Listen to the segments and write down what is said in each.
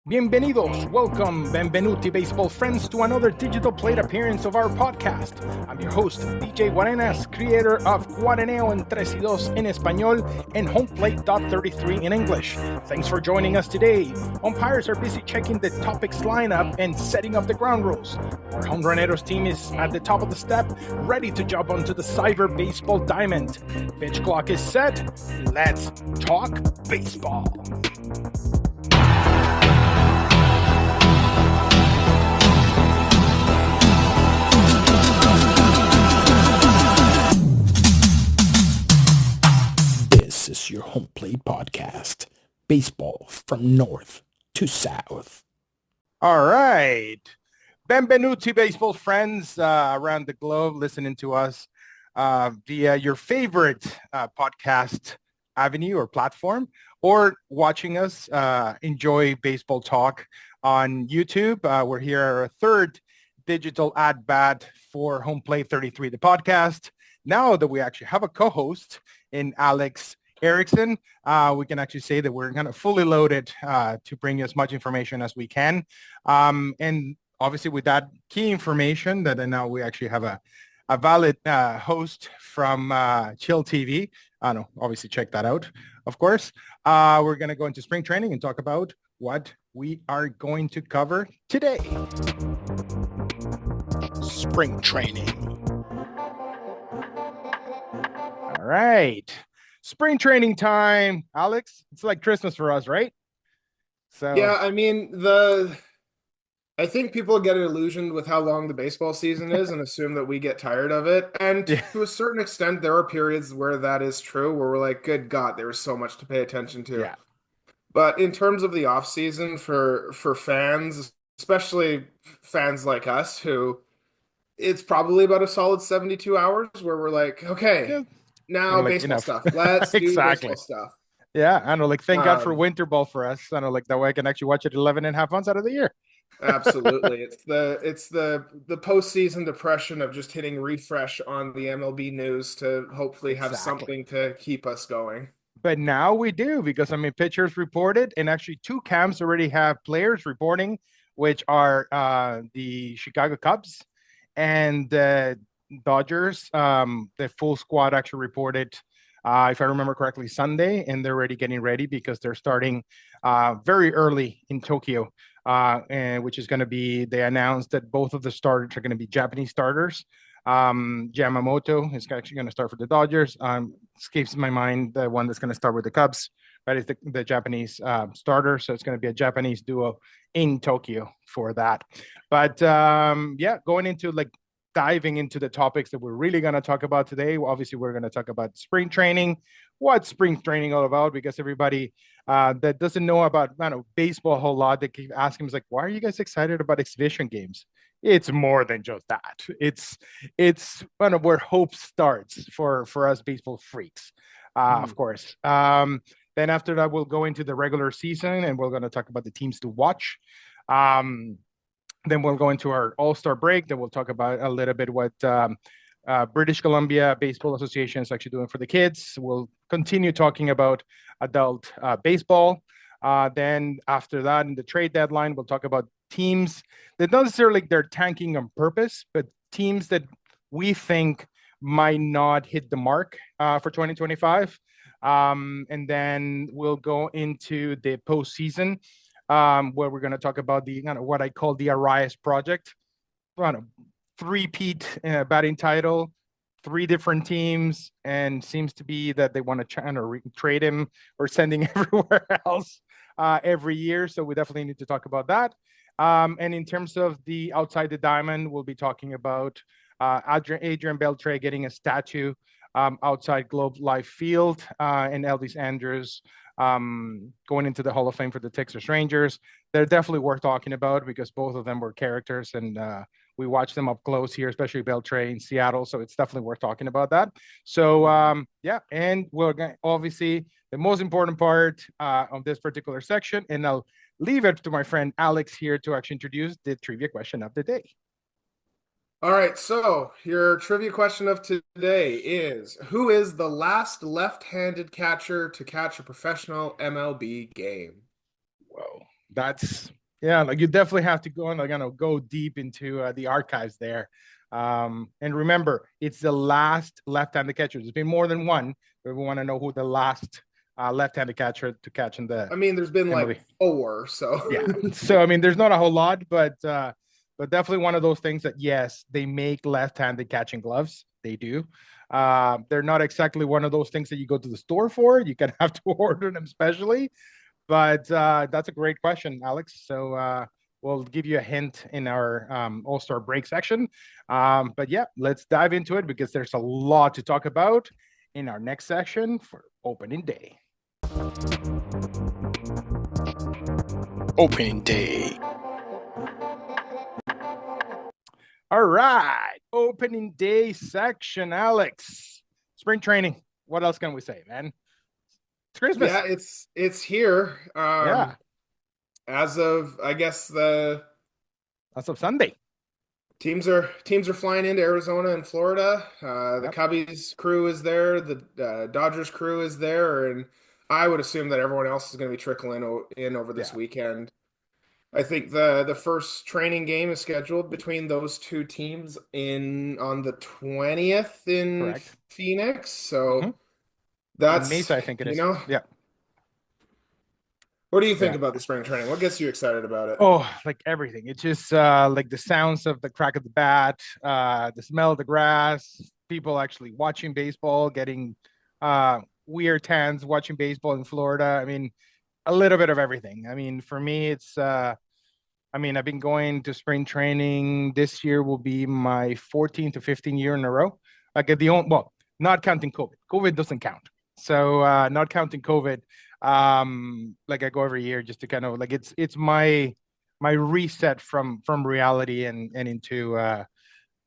Bienvenidos, welcome, benvenuti baseball friends to another digital plate appearance of our podcast. I'm your host, DJ Guarenas, creator of Guareneo en 3 y 2 in Espanol and HomePlate.33 in English. Thanks for joining us today. Umpires are busy checking the topics lineup and setting up the ground rules. Our Homeruneros team is at the top of the step, ready to jump onto the cyber baseball diamond. Pitch clock is set. Let's talk baseball. This is your HomePlate podcast. Baseball from north to south. All right. Benvenuti, baseball friends around the globe listening to us via your favorite podcast avenue or platform, or watching us enjoy baseball talk on YouTube. We're here at our third digital at-bat for HomePlate 33, the podcast. Now that we actually have a co-host in Alex Eriksson, we can actually say that we're kind of fully loaded to bring you as much information as we can. And obviously with that key information that now we actually have a valid host from Chill TV. Obviously check that out, of course. We're going to go into spring training and talk about what we are going to cover today. Spring training. All right. Spring training time, Alex. It's like Christmas for us, right? So yeah, I mean, I think people get illusioned with how long the baseball season is and assume that we get tired of it. And to a certain extent, there are periods where that is true, where we're like, good God, there was so much to pay attention to. Yeah. But in terms of the off season for fans, especially fans like us, who it's probably about a solid 72 hours where we're like, okay, now baseball stuff. Let's do exactly. baseball stuff. Yeah, I know. Like, thank God for winter ball for us. I know, like that way I can actually watch it 11 and a half months out of the year. Absolutely. It's the postseason depression of just hitting refresh on the MLB news to hopefully have something to keep us going. But now we do, because I mean, pitchers reported, and actually two camps already have players reporting, which are the Chicago Cubs and the Dodgers. The full squad actually reported, if I remember correctly, Sunday, and they're already getting ready because they're starting very early in Tokyo, and which is going to be, they announced that both of the starters are going to be Japanese starters. Yamamoto is actually going to start for the Dodgers. Escapes my mind the one that's going to start with the Cubs, but it's the Japanese starter. So it's going to be a Japanese duo in Tokyo for that. But yeah, going into like diving into the topics that we're really going to talk about today. Obviously, we're going to talk about spring training. What's spring training all about? Because everybody that doesn't know about baseball a whole lot, they keep asking us like, why are you guys excited about exhibition games? It's more than just that. It's kind of where hope starts for us baseball freaks, of course. Then after that, we'll go into the regular season, and we're going to talk about the teams to watch. Then we'll go into our All-Star break. Then we'll talk about a little bit what British Columbia Baseball Association is actually doing for the kids. We'll continue talking about adult baseball. Then after that, in the trade deadline, we'll talk about teams that not necessarily they're tanking on purpose, but teams that we think might not hit the mark for 2025. And then we'll go into the postseason, where we're going to talk about the what I call the Arraez project. Three-peat batting title, 3 different teams, and seems to be that they want to trade him or sending everywhere else every year. So we definitely need to talk about that. And in terms of the outside the diamond, we'll be talking about Adrian Beltre getting a statue outside Globe Life Field, and Elvis Andrews going into the Hall of Fame for the Texas Rangers. They're definitely worth talking about because both of them were characters, and we watched them up close here, especially Beltre in Seattle. So it's definitely worth talking about that. So yeah, and we're going obviously the most important part of this particular section, and I'll leave it to my friend Alex here to actually introduce the trivia question of the day. All right, so your trivia question of today is, who is the last left-handed catcher to catch a professional MLB game? Whoa, that's Yeah, like you definitely have to go and like go deep into the archives there. And remember, it's the last left-handed catcher. There's been more than one, but we want to know who the last left-handed catcher to catch in the I mean, there's been like MLB. four, so Yeah. So I mean, there's not a whole lot, but definitely one of those things that yes, they make left-handed catching gloves. They do. They're not exactly one of those things that you go to the store for. You can have to order them specially. But that's a great question, Alex. So we'll give you a hint in our All Star break section. But yeah, let's dive into it because there's a lot to talk about in our next section for opening day. Opening day. All right, opening day section, Alex. Spring training. What else can we say, man? It's Christmas. yeah, it's here. Yeah, As of I guess the that's of Sunday. teams are flying into Arizona and Florida. The Yep, Cubbies crew is there. The Dodgers crew is there, and I would assume that everyone else is going to be trickling in over this yeah, weekend. I think the first training game is scheduled between those two teams in on the 20th in correct. Phoenix. Mm-hmm. So In that's, Mesa, I think it you is. know, Yeah, what do you think yeah. about the spring training? What gets you excited about it? Oh, like everything. It's just like the sounds of the crack of the bat, the smell of the grass, people actually watching baseball, getting weird tans watching baseball in Florida. I mean, a little bit of everything. I mean, for me, it's I mean, I've been going to spring training. This year will be my 14 to 15 year in a row. Like at the only, well, not counting COVID. COVID doesn't count. So not counting COVID. Like I go every year just to kind of like it's my reset from reality and into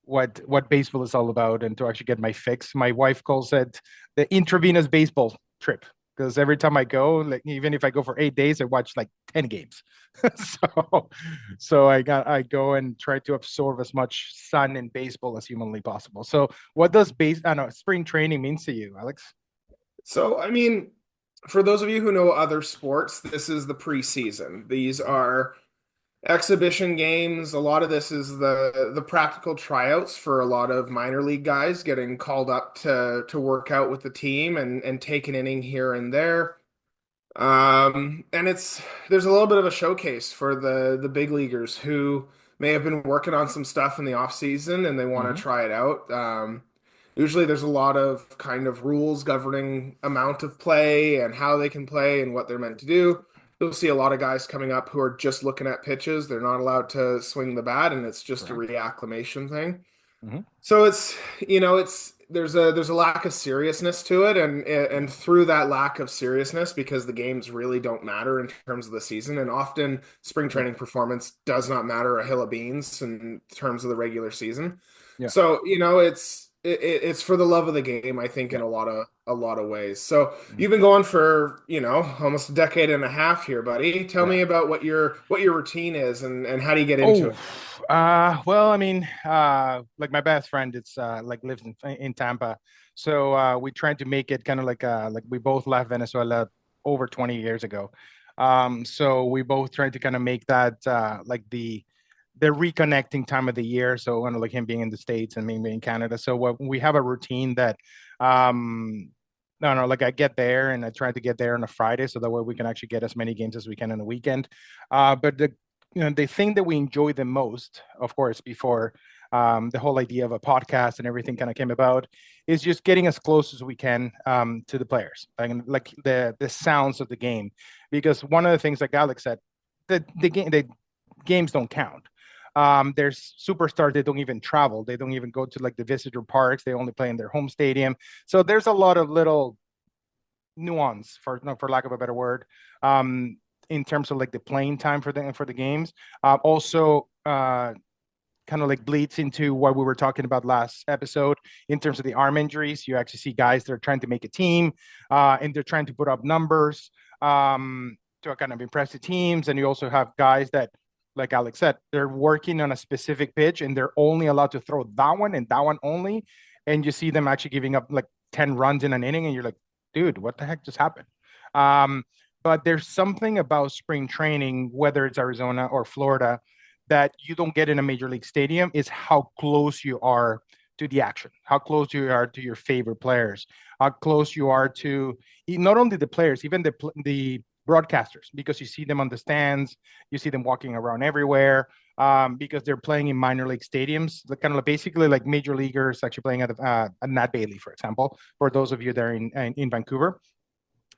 what baseball is all about and to actually get my fix. My wife calls it the intravenous baseball trip because every time I go, like even if I go for 8 days, I watch like 10 games. so so I go and try to absorb as much sun and baseball as humanly possible. So what does I know spring training means to you, Alex? So, I mean, for those of you who know other sports, this is the preseason. These Mhm. are exhibition games. A lot of this is the practical tryouts for a lot of minor league guys getting called up to work out with the team and take an inning here and there. And there's a little bit of a showcase for the big leaguers who may have been working on some stuff in the off season and they want to Mhm. try it out. Usually there's a lot of kind of rules governing amount of play and how they can play and what they're meant to do. You'll see a lot of guys coming up who are just looking at pitches. They're not allowed to swing the bat, and it's just a Correct. reacclimation thing. Mhm. So it's there's a lack of seriousness to it, and Yeah. through that lack of seriousness, because the games really don't matter in terms of the season, and often spring Yeah. training performance does not matter a hill of beans in terms of the regular season. Yeah. So, it's for the love of the game, I think, in Yeah. a lot of ways. So Mhm. you've been going for, almost a decade and a half here, buddy. Tell Yeah. me about what your routine is and how do you get into Oh, it? well, I mean, like my best friend, it's like lives in Tampa, so we tried to make it kind of like we both left Venezuela over 20 years ago. So we both tried to kind of make that like the reconnecting time of the year. So kind of like him being in the States and me being in Canada. So what we have a routine that no, no, like I get there and I try to get there on a Friday so that way we can actually get as many games as we can on the weekend. But the thing that we enjoy the most, of course, before the whole idea of a podcast and everything kind of came about, is just getting as close as we can to the players, like the sounds of the game. Because one of the things, like Alex said, the games don't count. There's superstars that don't even travel. They don't even go to like the visitor parks. They only play in their home stadium. So there's a lot of little nuance, for no, for lack of a better word, um, in terms of like the playing time for the games. Also, kind of like bleeds into what we were talking about last episode in terms of the arm injuries. You actually see guys that are trying to make a team, and they're trying to put up numbers to kind of impress the teams. And you also have guys that, like Alex said, they're working on a specific pitch and they're only allowed to throw that one and that one only. And you see them actually giving up like 10 runs in an inning, and you're like, dude, what the heck just happened? Um, But there's something about spring training, whether it's Arizona or Florida, that you don't get in a major league stadium is how close you are to the action, how close you are to your favorite players, how close you are to not only the players, even the broadcasters, because you see them on the stands, you see them walking around everywhere, because they're playing in minor league stadiums, kind of basically like major leaguers actually playing at Nat Bailey, for example, for those of you that are in Vancouver.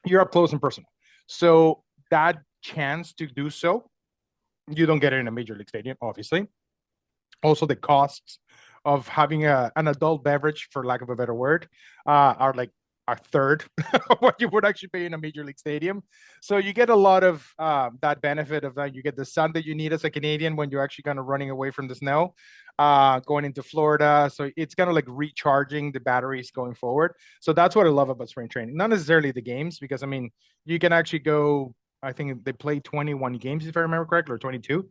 You're up close and personal. So that chance to do so, you don't get it in a major league stadium, obviously. Also, the costs of having an adult beverage, for lack of a better word, are like a third of what you would actually pay in a major league stadium. So you get a lot of that benefit of that. You get the sun that you need as a Canadian when you're actually kind of running away from the snow, going into Florida. So it's kind of like recharging the batteries going forward. So that's what I love about spring training. Not necessarily the games, because I mean, you can actually go. I think they play 21 games, if I remember correctly, or 22.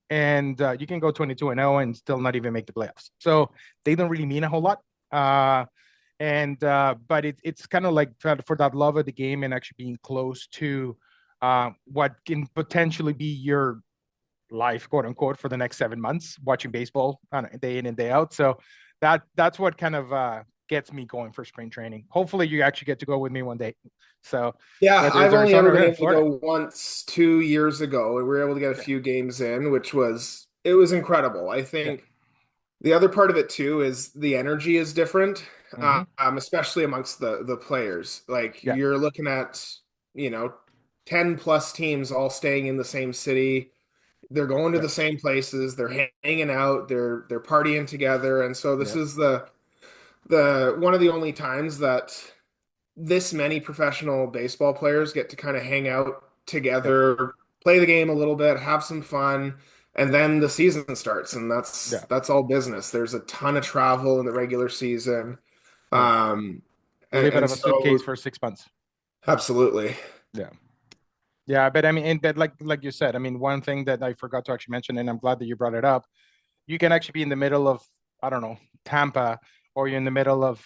And you can go 22-0 and still not even make the playoffs. So they don't really mean a whole lot. But it's kind of like for that love of the game and actually being close to what can potentially be your life, quote unquote, for the next 7 months, watching baseball day in and day out. So that's what kind of gets me going for spring training. Hopefully, you actually get to go with me one day. So Yeah, whether it's I've only ever Arizona or been in able to Florida. go once 2 years ago, and we were able to get a Yeah, few games in, which was it was incredible. I yeah, think the other part of it too is the energy is different, mm-hmm. especially amongst the players. Like Yeah, you're looking at, you know, 10 plus teams all staying in the same city. They're going to yeah, the same places, they're hanging out, they're partying together. And so this yeah, is the one of the only times that this many professional baseball players get to kind of hang out yeah, together, play the game a little bit, have some fun, and then the season starts, and yeah, that's all business. There's a ton of travel in the regular season. yeah. Um, You live out and of a suitcase so for 6 months. absolutely. Yeah. Yeah, but I mean, and but like you said, I mean, one thing that I forgot to actually mention, and I'm glad that you brought it up, you can actually be in the middle of, I don't know, Tampa, or you're in the middle of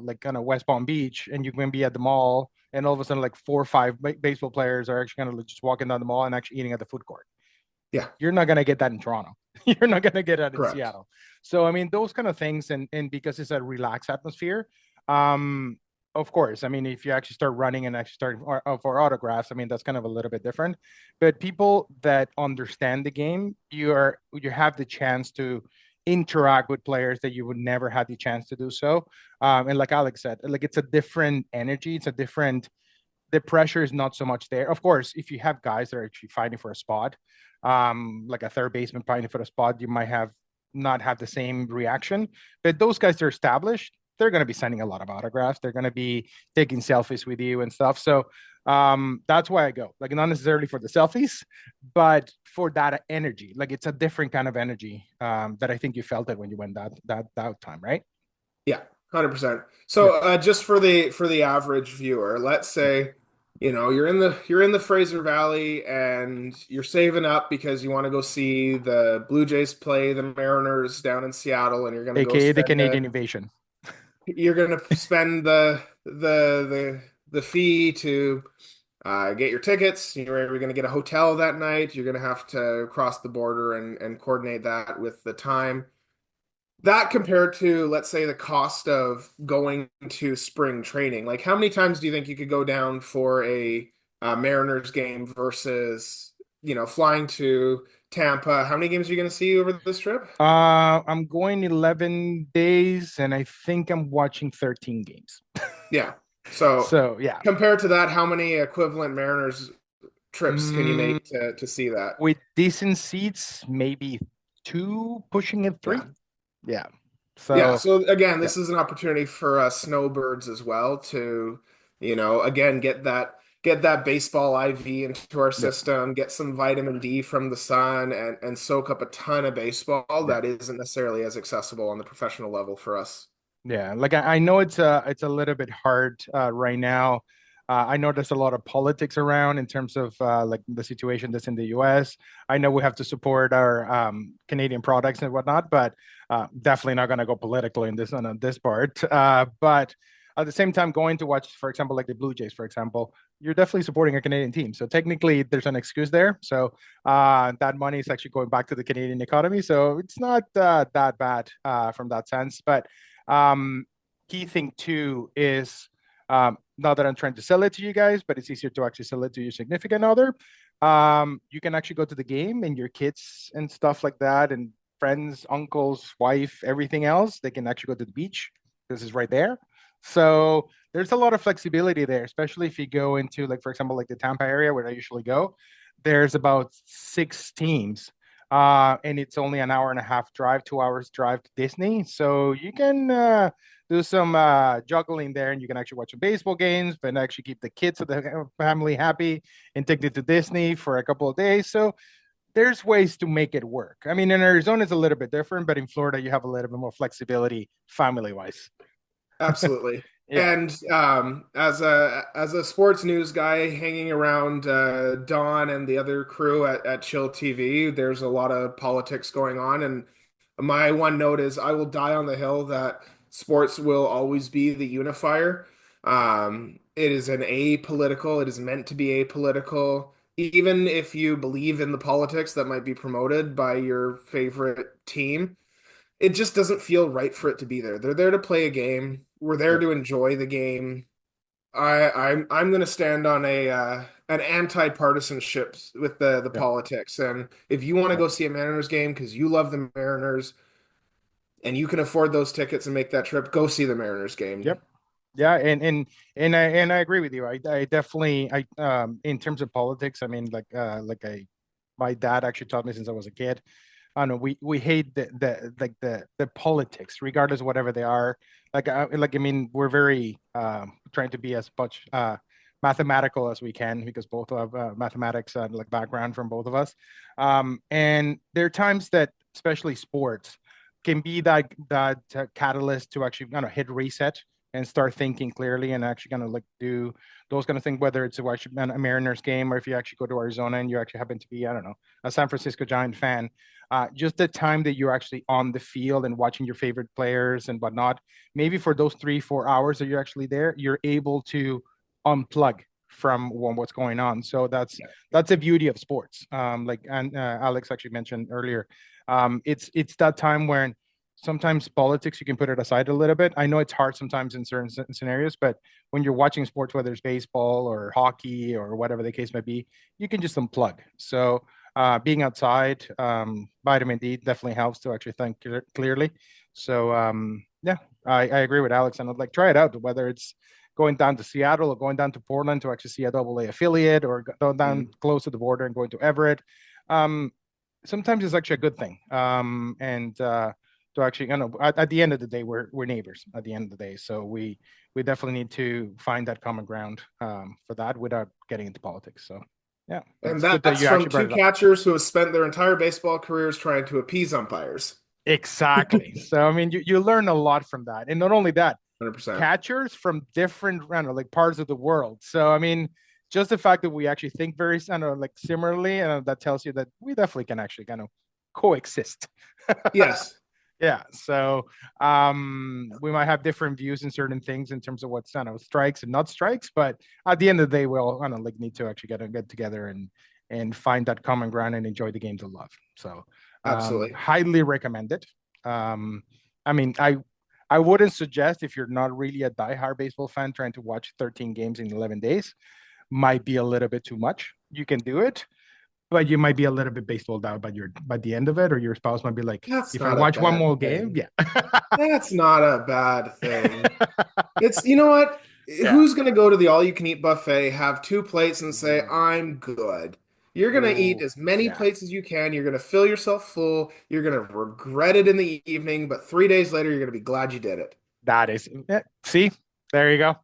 like kind of West Palm Beach, and you can be at the mall, and all of a sudden, like 4 or 5 baseball players are actually kind of like just walking down the mall and actually eating at the food court. Yeah, You're not gonna get that in Toronto. You're not gonna get that in correct. Seattle. So I mean, those kind of things, and because it's a relaxed atmosphere, um, of course. I mean, if you actually start running and actually start for autographs, I mean, that's kind of a little bit different. But people that understand the game, you have the chance to interact with players that you would never have the chance to do so. And like Alex said, like it's a different energy. It's a different the pressure is not so much there. Of course, if you have guys that are actually fighting for a spot, like a third baseman fighting for a spot, you might have not have the same reaction. But those guys that are established, they're going to be sending a lot of autographs. They're going to be taking selfies with you and stuff. So that's why I go. Like not necessarily for the selfies, but for that energy. Like it's a different kind of energy that I think you felt it when you went that time, right? Yeah, 100%. Yeah, So just for the average viewer, let's yeah. say, you know, you're in the Fraser Valley and you're saving up because you want to go see the Blue Jays play the Mariners down in Seattle, and AKA the Canadian invasion. you're gonna spend the fee to get your tickets. You're going to get a hotel that night. You're going to have to cross the border and coordinate that with the time. That compared to, let's say, the cost of going to spring training. Like, how many times do you think you could go down for a Mariners game versus, you know, flying to Tampa? How many games are you going to see over this trip? I'm going 11 days and I think I'm watching 13 games. Yeah. So So, yeah. compared to that, how many equivalent Mariners trips can you Mm, make to see that? with decent seats, maybe two, pushing it Yeah. three. Yeah. Yeah, So, so again, yeah, this is an opportunity for snowbirds as well to, you know, again get that baseball IV into our yeah, system, get some vitamin D from the sun, and soak up a ton of baseball yeah. that isn't necessarily as accessible on the professional level for us. Yeah, like I know it's a little bit hard right now. I know there's a lot of politics around in terms of like the situation that's in the U.S. I know we have to support our Canadian products and whatnot, but definitely not going to go political in this on this part. But at the same time going to watch, for example, like the Blue Jays, for example, you're definitely supporting a Canadian team. So technically, there's an excuse there. So that money is actually going back to the Canadian economy. So it's not that bad from that sense. But um, key thing too is not that I'm trying to sell it to you guys, but it's easier to actually sell it to your significant other. You can actually go to the game and your kids and stuff like that, and friends, uncles, wife, everything else, they can actually go to the beach. This is right there. So there's a lot of flexibility there, especially if you go into, like, for example, like the Tampa area where I usually go. There's about 6 teams, and it's only an hour and a half drive, 2 hours drive to Disney. So you can do some juggling there, and you can actually watch some baseball games, but actually keep the kids of the family happy and take them to Disney for a couple of days. So there's ways to make it work. I mean, in Arizona, it's a little bit different, but in Florida, you have a little bit more flexibility family wise. Absolutely. Yeah. And as a sports news guy hanging around Don and the other crew at Chill TV, there's a lot of politics going on. And my one note is I will die on the hill that sports will always be the unifier. It is an apolitical, it is meant to be apolitical. Even if you believe in the politics that might be promoted by your favorite team, it just doesn't feel right for it to be there. They're there to play a game. We're there Yep. to enjoy the game. I'm going to stand on a an anti-partisanship with the Yep. politics. And if you want to Yep. go see a Mariners game because you love the Mariners and you can afford those tickets and make that trip, go see the Mariners game. Yep. Yeah, and I agree with you. I definitely in terms of politics, I mean, like I my dad actually taught me since I was a kid. I don't know, we hate the politics, regardless of whatever they are. I mean, we're very trying to be as much mathematical as we can because both have mathematics like background from both of us. And there are times that, especially sports, can be that catalyst to actually kind of hit reset and start thinking clearly and actually kind of like do those kind of things, whether it's a watch a Mariners game or if you actually go to Arizona and you actually happen to be, I don't know, a San Francisco Giant fan. Just the time that you're actually on the field and watching your favorite players and whatnot, maybe for those 3 4 hours that you're actually there, you're able to unplug from what's going on. So that's the beauty of sports. Like and Alex actually mentioned earlier, it's that time when sometimes politics you can put it aside a little bit. I know it's hard sometimes in certain scenarios, but when you're watching sports, whether it's baseball or hockey or whatever the case might be, you can just unplug. So being outside, vitamin D definitely helps to actually think clearly. So yeah, I agree with Alex, and I'd like try it out, whether it's going down to Seattle or going down to Portland to actually see a double A affiliate, or go down Mhm. close to the border and going to Everett. Um, Sometimes it's actually a good thing. And to actually, at the end of the day, we're neighbors at the end of the day. So we definitely need to find that common ground for that without getting into politics. So yeah, And it's good that that's you from actually brought two it up. catchers who have spent their entire baseball careers trying to appease umpires. Exactly. So I mean, you learn a lot from that, and not only that, 100%. catchers from different, I don't know, like parts of the world. So I mean, just the fact that we actually think very, I don't know, like similarly, and that tells you that we definitely can actually kind of coexist. Yes, Yeah. So we might have different views in certain things in terms of what's, I don't know, strikes and not strikes, but at the end of the day, we'll, I don't know, like need to actually get together and find that common ground and enjoy the games of love. So absolutely. highly recommend it. I mean, I wouldn't suggest, if you're not really a diehard baseball fan, trying to watch 13 games in 11 days might be a little bit too much. You can do it, but you might be a little bit baseballed out by the end of it, or your spouse might be like, That's if I not a watch one bad more game, thing. yeah. That's not a bad thing. It's, you know what? Yeah. Who's going to go to the all-you-can-eat buffet, have two plates, and say, Ooh, I'm good? You're going to eat ooh, as many yeah. plates as you can. You're going to fill yourself full. You're going to regret it in the evening, but 3 days later, you're going to be glad you did it. That is, yeah, see, there you go.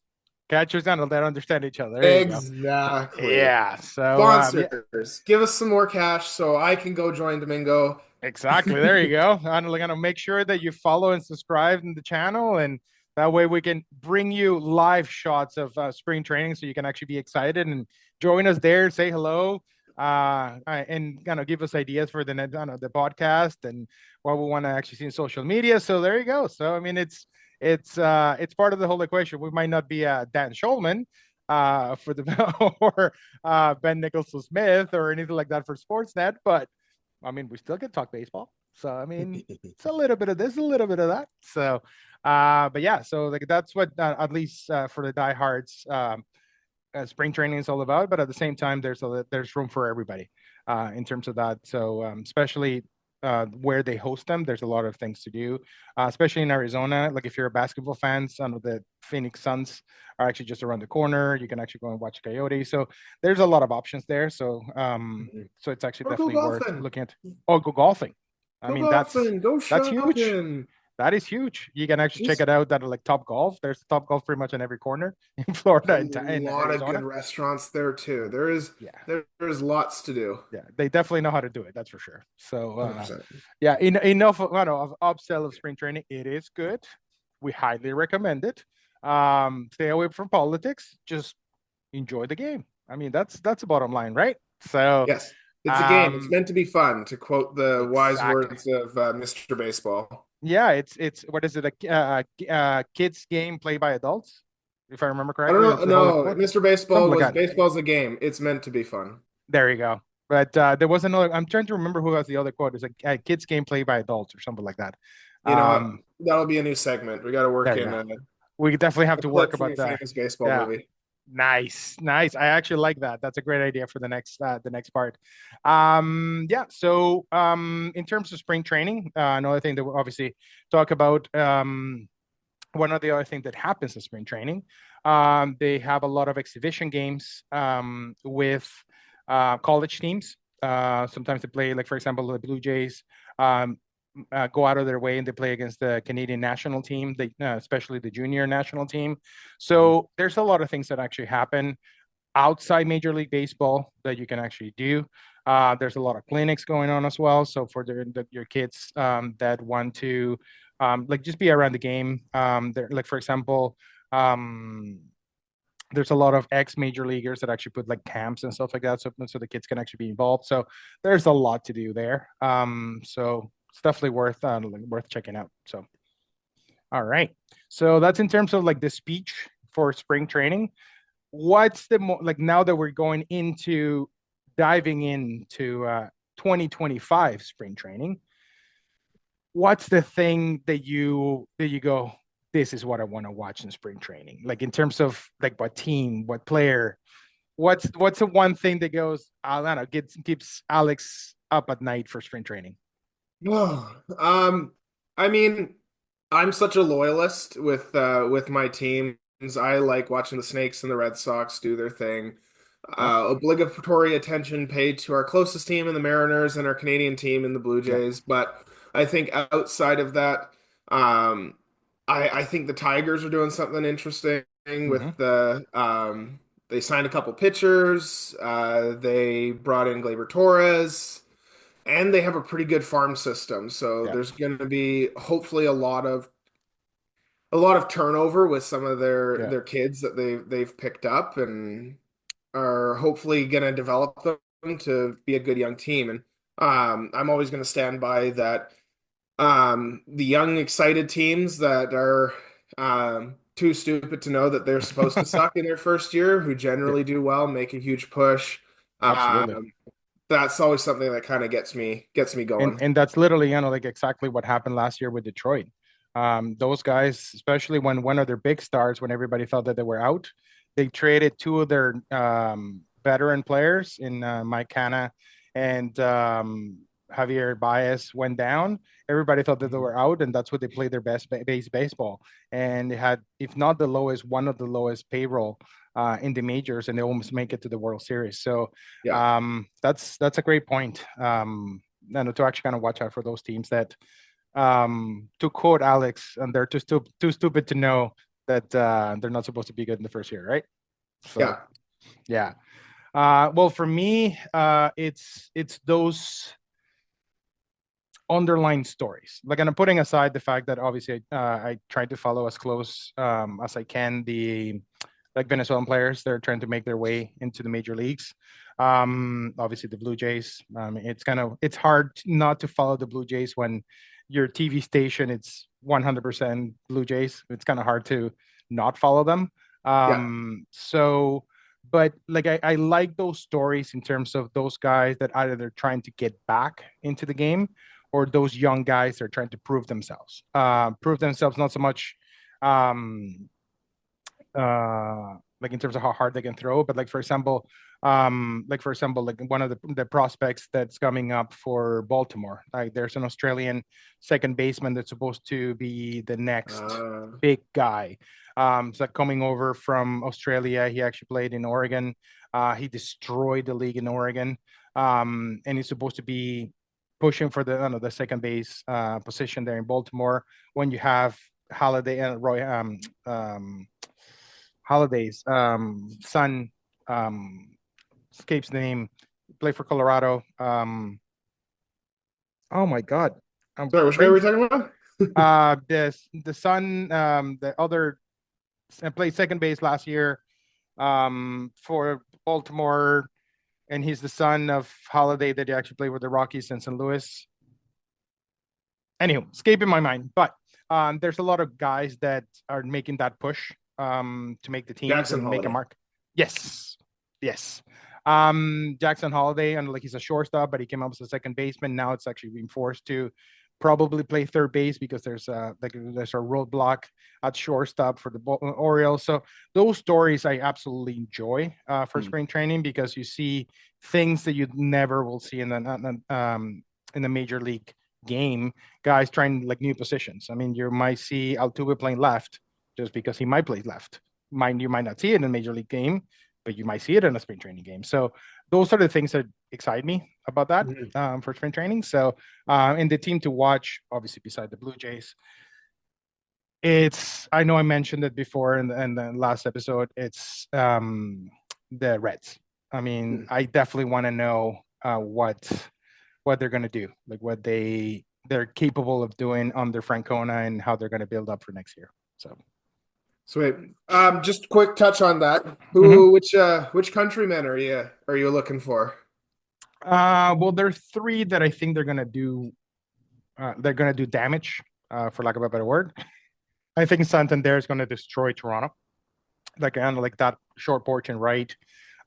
Catchers and they understand each other. There you go. Exactly. Yeah. So yeah, Sponsors, give us some more cash so I can go join Domingo. exactly. There you go. I'm gonna make sure that you follow and subscribe in the channel, and that way we can bring you live shots of spring training, so you can actually be excited and join us there. Say hello, and kind of give us ideas for the podcast and what we want to actually see in social media. So there you go. So I mean, it's part of the whole equation. We might not be Dan Schulman for the or Ben Nicholson Smith or anything like that for Sportsnet, but I mean, we still can talk baseball. So I mean, it's a little bit of this, a little bit of that. So, but yeah, so like that's what at least for the diehards, spring training is all about. But at the same time, there's room for everybody in terms of that. So especially where they host them, there's a lot of things to do, especially in Arizona. Like if you're a basketball fan, some of the Phoenix Suns are actually just around the corner. You can actually go and watch Coyote. So there's a lot of options there. So it's actually Or go definitely worth golfing. looking at. Oh, go golfing. I Go mean, golfing. Go that's huge. shopping. That is huge. You can actually check Just it out at like Top Golf. There's Top Golf pretty much in every corner in a Florida and in lot of good Arizona. restaurants there too. There is Yeah, there's lots to do. yeah, they definitely know how to do it. That's for sure. So, 100%. yeah, enough of upsell of spring training. It is good. We highly recommend it. Stay away from politics. Just enjoy the game. I mean, that's the bottom line, right? So, Yes. It's a game. It's um, meant to be fun, to quote the wise exactly. words of Mr. Baseball. Yeah, it's what is it? A kids game played by adults, if I remember I don't correctly. know. That's the whole No, quote. Mr. Baseball Something like was that. baseball's a game. It's meant to be fun. There you go. But there was another. I'm trying to remember who has the other quote. It's like a kids game played by adults or something like that. You know what? Um, That'll be a new segment. We got to work there you in go. We definitely have a to work clip from about a the. famous baseball Yeah, movie. nice, nice. I actually like that. That's a great idea for the next part. Yeah. So in terms of spring training, another thing that we obviously talk about. One of the other things that happens in spring training, they have a lot of exhibition games with college teams. Sometimes they play, like for example, the Blue Jays um, go out of their way and they play against the Canadian national team, especially the junior national team. So there's a lot of things that actually happen outside Major League Baseball that you can actually do. There's a lot of clinics going on as well. So for your kids that want to like just be around the game, there, like for example, um, there's a lot of ex major leaguers that actually put like camps and stuff like that, so the kids can actually be involved. So there's a lot to do there. So it's definitely worth checking out. So all right, so that's in terms of like the speech for spring training. What's the like now that we're going into diving into 2025 spring training, what's the thing that you go, this is what I want to watch in spring training, like in terms of like what team, what player, what's the one thing that goes, I don't know, keeps Alex up at night for spring training? Oh, I mean, I'm such a loyalist with my teams. I like watching the Snakes and the Red Sox do their thing. Yeah, Obligatory attention paid to our closest team in the Mariners and our Canadian team in the Blue yeah. Jays. But I think outside of that, um, I think the Tigers are doing something interesting Mm-hmm. with they signed a couple pitchers. They brought in Gleyber Torres. And they have a pretty good farm system, so Yeah, there's going to be hopefully a lot of turnover with some of yeah, their kids that they've picked up and are hopefully going to develop them to be a good young team. And I'm always going to stand by that. The young, excited teams that are too stupid to know that they're supposed to suck in their first year, who yeah, generally do well, make a huge push. absolutely. Um, that's always something that kind of gets me and going. and that's literally, like exactly what happened last year with Detroit. Those guys, especially when one of their big stars, when everybody thought that they were out, they traded two of their veteran players in Mike Canna and Javier Baez went down. Everybody thought that they were out, and that's what they played their best base baseball. And they had, if not the lowest, one of the lowest payroll in the majors, and they almost make it to the World Series. So Yeah. that's a great point. And to actually kind of watch out for those teams that, to quote Alex, and they're too stupid to know that they're not supposed to be good in the first year, right? So Yeah. yeah. Well, for me, it's those underlying stories. Like, and I'm putting aside the fact that obviously I try to follow as close as I can like Venezuelan players. They're trying to make their way into the major leagues. Obviously the Blue Jays. It's hard not to follow the Blue Jays when your TV station it's 100% Blue Jays. It's kind of hard to not follow them. Yeah. So but like I like those stories in terms of those guys that either they're trying to get back into the game or those young guys that are trying to prove themselves not so much um, like in terms of how hard they can throw, but like one of the prospects that's coming up for Baltimore. Like there's an Australian second baseman that's supposed to be the next Uh, big guy. So coming over from Australia, he actually played in Oregon. He destroyed the league in Oregon, and he's supposed to be pushing for the I don't know, the second base position there in Baltimore. When you have Holiday and Roy Holiday's son escapes the name. Play for Colorado. Oh my God, I'm Sorry, which guy were we crazy. talking about? The son, the other played second base last year for Baltimore, and he's the son of Holiday that he actually played with the Rockies in St. Louis. Anyway, escaping my mind, but there's a lot of guys that are making that push to make the teams Jackson and make a Holiday. mark. Yes, yes. Jackson Holiday, and like he's a shortstop, but he came up as a second baseman. Now it's actually being forced to probably play third base because there's a roadblock at shortstop for the Orioles. So those stories I absolutely enjoy for Hmm. spring training because you see things that you never will see in the major league game, guys trying like new positions. I mean, you might see Altuve playing left just because he might play left. You might not see it in a major league game, but you might see it in a spring training game. So those are the things that excite me about that Mhm. for spring training. So and the team to watch, obviously, beside the Blue Jays, it's I know I mentioned it before in the last episode. It's the Reds. I mean, Hmm. I definitely want to know what they're going to do, like what they're capable of doing under Francona and how they're going to build up for next year. So, Sweet. Just quick touch on that. mhm. Which countrymen are you looking for? Well, there are three that I think they're going to do. They're going to do damage, for lack of a better word. I think Santander is going to destroy Toronto, like and like that short porch and right.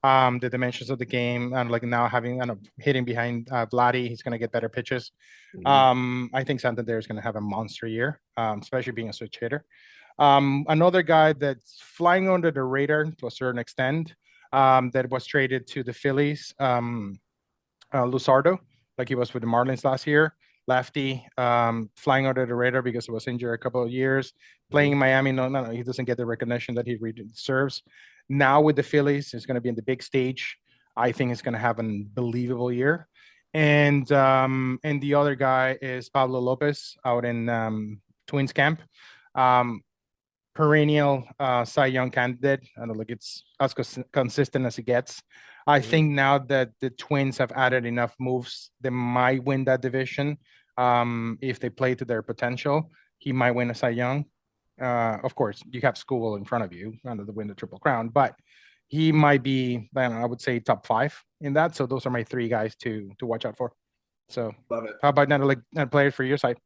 The dimensions of the game and like now having hitting behind Vladdy, he's going to get better pitches. Mhm. I think Santander is going to have a monster year, especially being a switch hitter. Another guy that's flying under the radar to a certain extent that was traded to the Phillies, Luzardo, like he was with the Marlins last year. Lefty, flying under the radar because he was injured a couple of years. Playing in Mhm. Miami, no, he doesn't get the recognition that he deserves. Now with the Phillies, he's going to be in the big stage. I think he's going to have an unbelievable year. And the other guy is Pablo Lopez out in Twins camp. Um, Perennial Cy Young candidate. I don't look it's as consistent as it gets. I Mhm. think now that the Twins have added enough moves, they might win that division. If they play to their potential, he might win a Cy Young. Of course, you have School in front of you under the win the Triple Crown, but he might be, I, know, I would say, top five in that. So those are my three guys to watch out for. So Love it. how about like players for your side?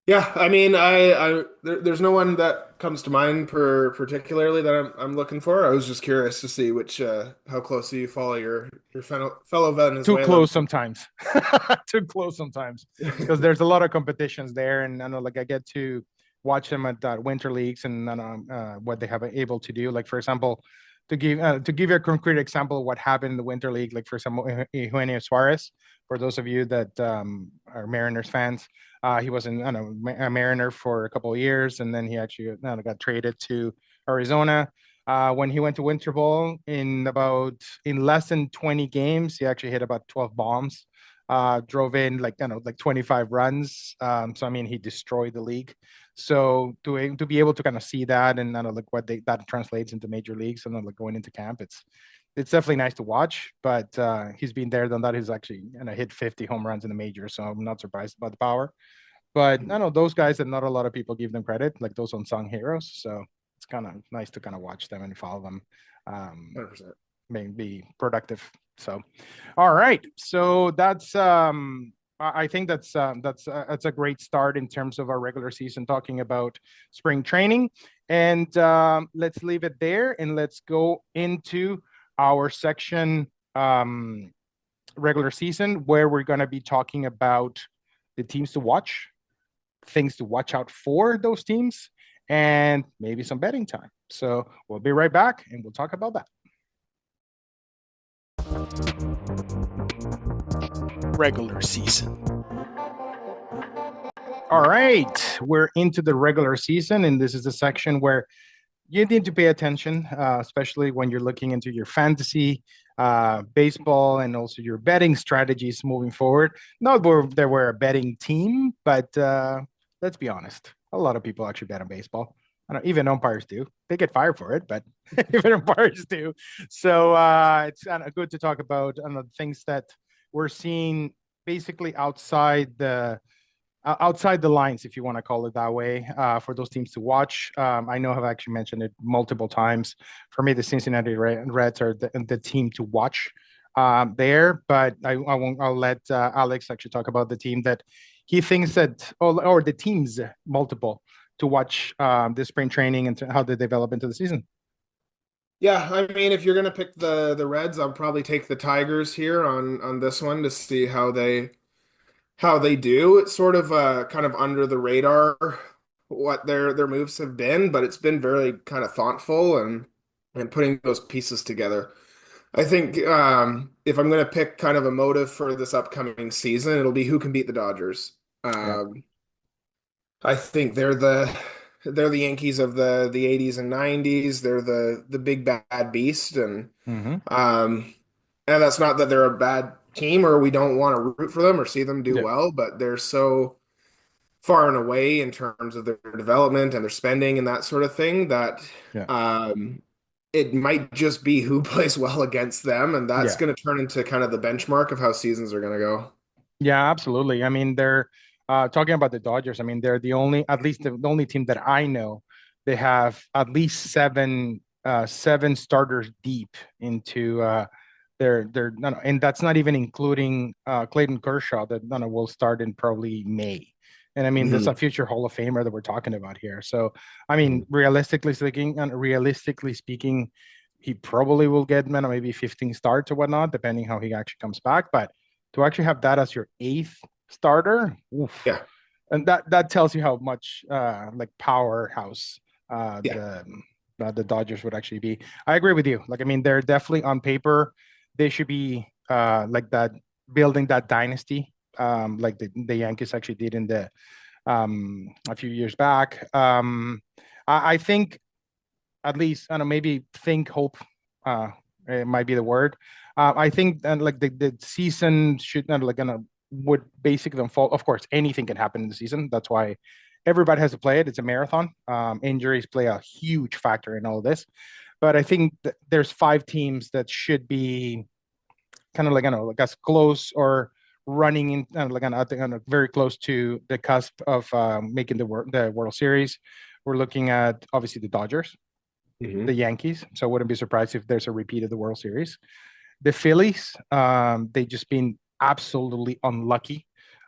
Yeah, I mean, there's no one that comes to mind particularly that I'm looking for. I was just curious to see how closely you follow your fellow Too Venezuelans. close sometimes. Too close sometimes because there's a lot of competitions there, and I know like I get to watch them at winter leagues and what they have able to do. Like for example, to give you a concrete example of what happened in the winter league, like for example, Eugenio Suarez. For those of you that are Mariners fans, he was a Mariner for a couple of years, and then he actually got traded to Arizona when he went to winter ball in less than 20 games he actually hit about 12 bombs, drove in like 25 runs. So I mean he destroyed the league. So to be able to kind of see that and like that translates into major leagues and like going into camp, it's definitely nice to watch. But he's been there, done that. He's actually hit 50 home runs in the majors, so I'm not surprised about the power. But I know those guys that not a lot of people give them credit, like those unsung heroes. So it's kind of nice to kind of watch them and follow them. Um, 100%. be productive. So, all right. So I think that's a great start in terms of our regular season, talking about spring training. And let's leave it there and let's go into our section, regular season, where we're going to be talking about the teams to watch, things to watch out for those teams, and maybe some betting time. So we'll be right back and we'll talk about that. Regular season. All right, we're into the regular season, and this is the section where you need to pay attention, especially when you're looking into your fantasy baseball and also your betting strategies moving forward. Not that we're a betting team, but let's be honest, a lot of people actually bet on baseball. I don't, even umpires do. They get fired for it, but even umpires do. So it's good to talk about things that we're seeing basically outside the lines, if you want to call it that way, for those teams to watch. I know I've actually mentioned it multiple times. For me, the Cincinnati Reds are the team to watch there, but I won't. I'll let Alex actually talk about the team that he thinks that, or the teams multiple to watch this spring training and how they develop into the season. Yeah, I mean, if you're gonna pick the Reds, I'll probably take the Tigers here on this one to see how they do. It's sort of kind of under the radar what their moves have been, but it's been very kind of thoughtful and putting those pieces together. I think if I'm going to pick kind of a motive for this upcoming season, it'll be who can beat the Dodgers. Yeah. I think they're the Yankees of the 80s and 90s. They're the big bad beast, Mm-hmm. and that's not that they're a bad team or we don't want to root for them or see them do Yeah. well, but they're so far and away in terms of their development and their spending and that sort of thing that Yeah. um, it might just be who plays well against them, and that's Yeah. going to turn into kind of the benchmark of how seasons are going to go. Yeah, absolutely. I mean, they're talking about the Dodgers. I mean, they're at least the only team that I know. They have at least seven starters deep into their no, no, and that's not even including Clayton Kershaw that will start in probably May. And I mean, there's a Mhm. future Hall of Famer that we're talking about here. So, I mean, realistically speaking, he probably will get maybe 15 starts or whatnot, depending how he actually comes back. But to actually have that as your eighth starter, oof, Yeah, and that tells you how much like powerhouse yeah, the Dodgers would actually be. I agree with you. Like, I mean, they're definitely on paper, they should be like that, building that dynasty, like the Yankees actually did in the a few years back. I think at least I don't know, maybe think hope it might be the word. I think like the season should not like gonna would basically unfold. Of course, anything can happen in the season. That's why everybody has to play it. It's a marathon. Injuries play a huge factor in all of this. But I think there's five teams that should be kind of like, I know, like as close or running in like I think very close to the cusp of making the World Series. We're looking at obviously the Dodgers, the hmm Yankees. So I wouldn't be surprised if there's a repeat of the World Series. The Phillies, they just been absolutely unlucky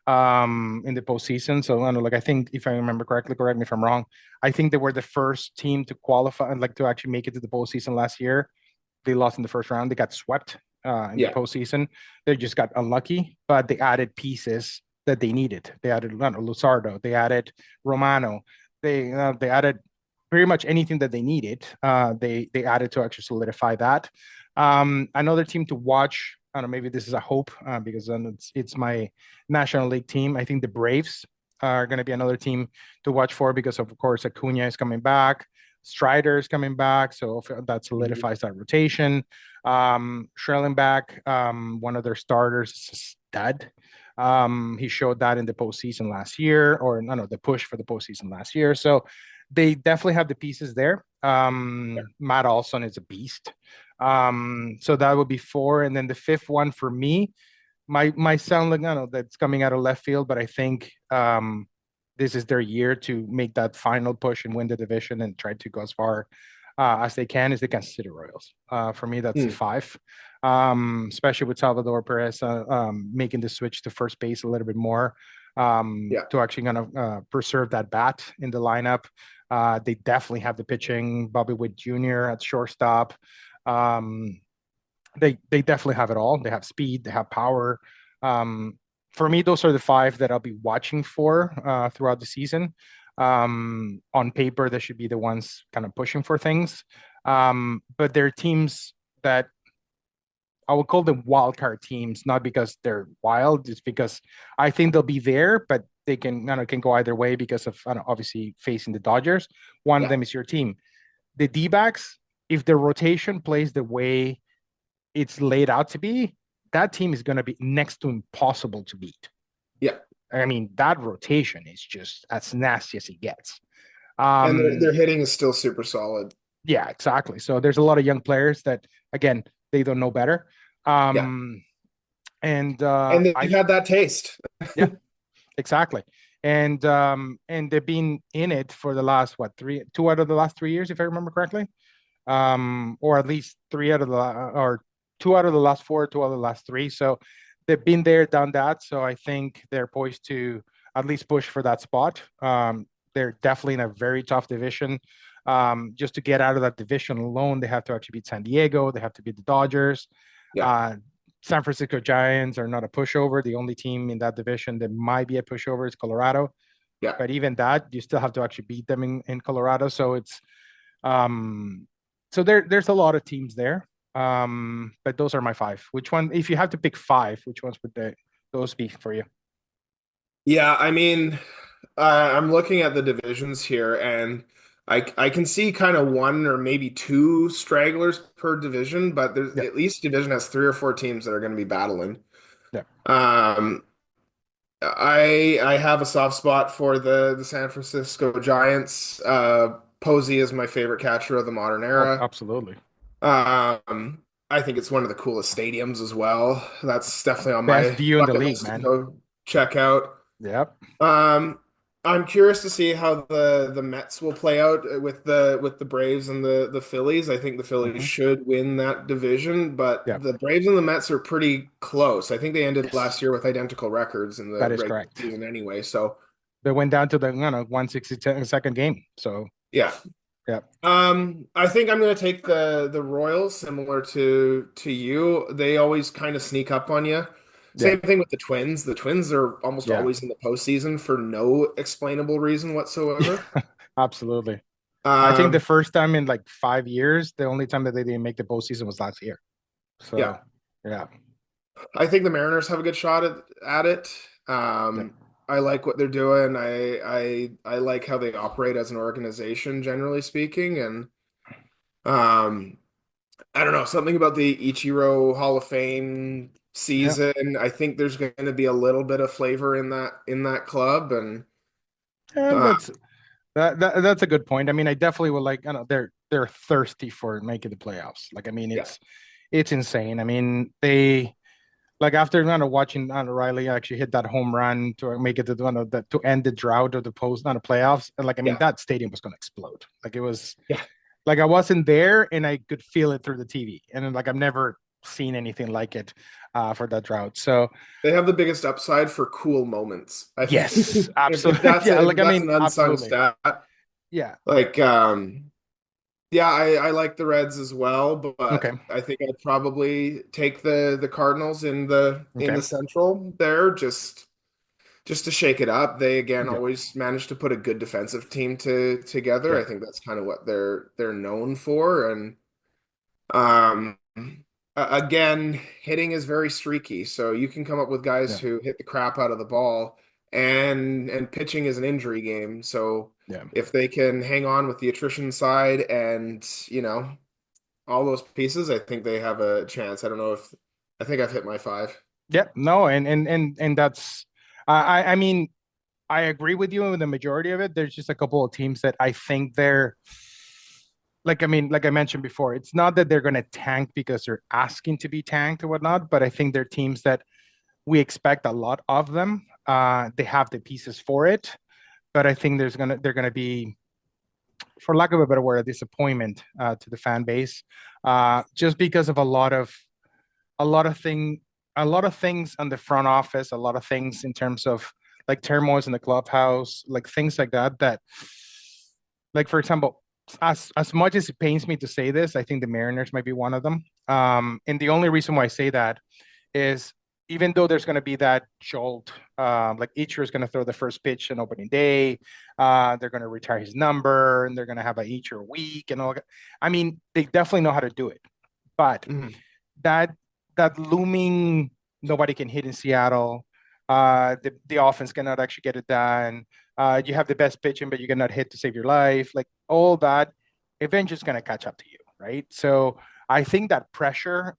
in the postseason. So I don't know, like I think if I remember correctly, correct me if I'm wrong. I think they were the first team to qualify and like to actually make it to the postseason last year. They lost in the first round. They got swept in the yeah. postseason. They just got unlucky, but they added pieces that they needed. They added Luzardo. They added Romano. They added pretty much anything that they needed. They added to actually solidify that. Another team to watch. I don't know. Maybe this is a hope because then it's my National League team. I think the Braves are going to be another team to watch for because of course Acuna is coming back. Strider is coming back, so that hmm solidifies that rotation. Schellenbach, one of their starters, is a stud. He showed that in the postseason last year, or no, no, the push for the postseason last year. So they definitely have the pieces there. Matt Olson is a beast. So that would be four, and then the fifth one for me, my sound like I don't know that's coming out of left field, but I think this is their year to make that final push and win the division and try to go as far as they can is the Kansas City Royals. For me, that's the five, especially with Salvador Perez making the switch to first base a little bit more to actually kind of preserve that bat in the lineup. They definitely have the pitching, Bobby Witt Jr. at shortstop. They definitely have it all. They have speed, they have power. For me, those are the five that I'll be watching for throughout the season. On paper, they should be the ones kind of pushing for things. But they're teams that I would call them wild card teams, not because they're wild, it's because I think they'll be there, but they can go either way because of obviously facing the Dodgers. One of them is your team. The D-backs, if the rotation plays the way it's laid out to be, that team is going to be next to impossible to beat. Yeah. I mean, that rotation is just as nasty as it gets. And their hitting is still super solid. Yeah, exactly. So there's a lot of young players that, again, they don't know better. And they've had that taste. Yeah, exactly. And they've been in it for the last, two out of the last 3 years, if I remember correctly. Or at least two out of the last four, two out of the last three. So they've been there, done that. So I think they're poised to at least push for that spot. They're definitely in a very tough division. Just to get out of that division alone, they have to actually beat San Diego. They have to beat the Dodgers. San Francisco Giants are not a pushover. The only team in that division that might be a pushover is Colorado. Yeah. But even that, you still have to actually beat them in Colorado. So it's so there's a lot of teams there. But those are my five. Which one, if you have to pick five, which ones would those be for you? Yeah, I mean, I'm looking at the divisions here, and I can see kind of one or maybe two stragglers per division, but there's at least division has 3 or 4 teams that are going to be battling. Yeah. I have a soft spot for the San Francisco Giants. Posey is my favorite catcher of the modern era. Oh, absolutely. I think it's one of the coolest stadiums as well. That's definitely on Best my view in the bucket league, list to man. go check out. Yep. I'm curious to see how the Mets will play out with the Braves and the Phillies. I think the Phillies should win that division, but the Braves and the Mets are pretty close. I think they ended last year with identical records in the regular season anyway. So they went down to the 162nd game. So yeah. I think I'm going to take the Royals, similar to you. They always kind of sneak up on you. Same thing with the Twins. The Twins are almost always in the postseason for no explainable reason whatsoever. Absolutely. I think the first time in like 5 years, the only time that they didn't make the postseason was last year. So yeah. I think the Mariners have a good shot at it. I like what they're doing. I like how they operate as an organization, generally speaking, and I don't know, something about the Ichiro Hall of Fame season. I think there's going to be a little bit of flavor in that club, and that's a good point. I mean, I definitely would like. They're thirsty for making the playoffs. Like, I mean, it's insane. I mean, they like after watching Riley actually hit that home run to make it to end the drought of the playoffs. And like, I mean, that stadium was going to explode. Like, it was. Like, I wasn't there and I could feel it through the TV. And like, I've never seen anything like it for that drought. So they have the biggest upside for cool moments. Yes, absolutely. That's an unsung stat. Yeah. Like, I like the Reds as well, but I think I'd probably take the Cardinals in the Central there just to shake it up. They always manage to put a good defensive team together. I think that's kind of what they're known for. And again, hitting is very streaky. So you can come up with guys who hit the crap out of the ball, and pitching is an injury game. So if they can hang on with the attrition side and, all those pieces, I think they have a chance. I don't know I think I've hit my 5. Yeah, no. And that's, I mean, I agree with you in the majority of it. There's just a couple of teams that I think they're like, I mean, like I mentioned before, it's not that they're going to tank because they're asking to be tanked or whatnot, but I think they're teams that we expect a lot of them. They have the pieces for it. but I think they're gonna be, for lack of a better word, a disappointment to the fan base, just because of a lot of thing a lot of things on the front office, a lot of things in terms of like turmoils in the clubhouse, like things like that. That, like for example, as much as it pains me to say this, I think the Mariners might be one of them. And the only reason why I say that is even though there's going to be that jolt, like Ichiro is going to throw the first pitch on opening day, they're going to retire his number, and they're going to have a Ichiro week and all that. I mean, they definitely know how to do it, but Mhm. that that looming nobody can hit in Seattle. The offense cannot actually get it done. You have the best pitching, but you cannot hit to save your life. Like all that, eventually is going to catch up to you, right? So I think that pressure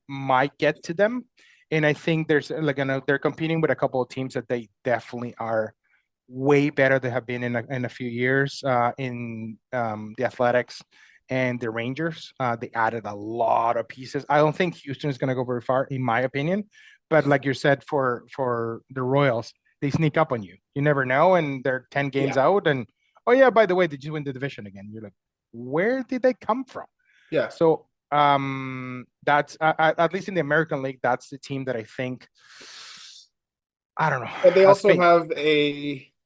might get to them, and I think there's like they're competing with a couple of teams that they definitely are way better than have been in a few years in the Athletics and the Rangers. They added a lot of pieces. I don't think Houston is going to go very far, in my opinion. But like you said, for the Royals, they sneak up on you. You never know, and they're 10 games Yeah. out. And oh yeah, by the way, did you win the division again? You're like, where did they come from? Yeah. So that's at least in the American League, that's the team that I think, I don't know, But has been.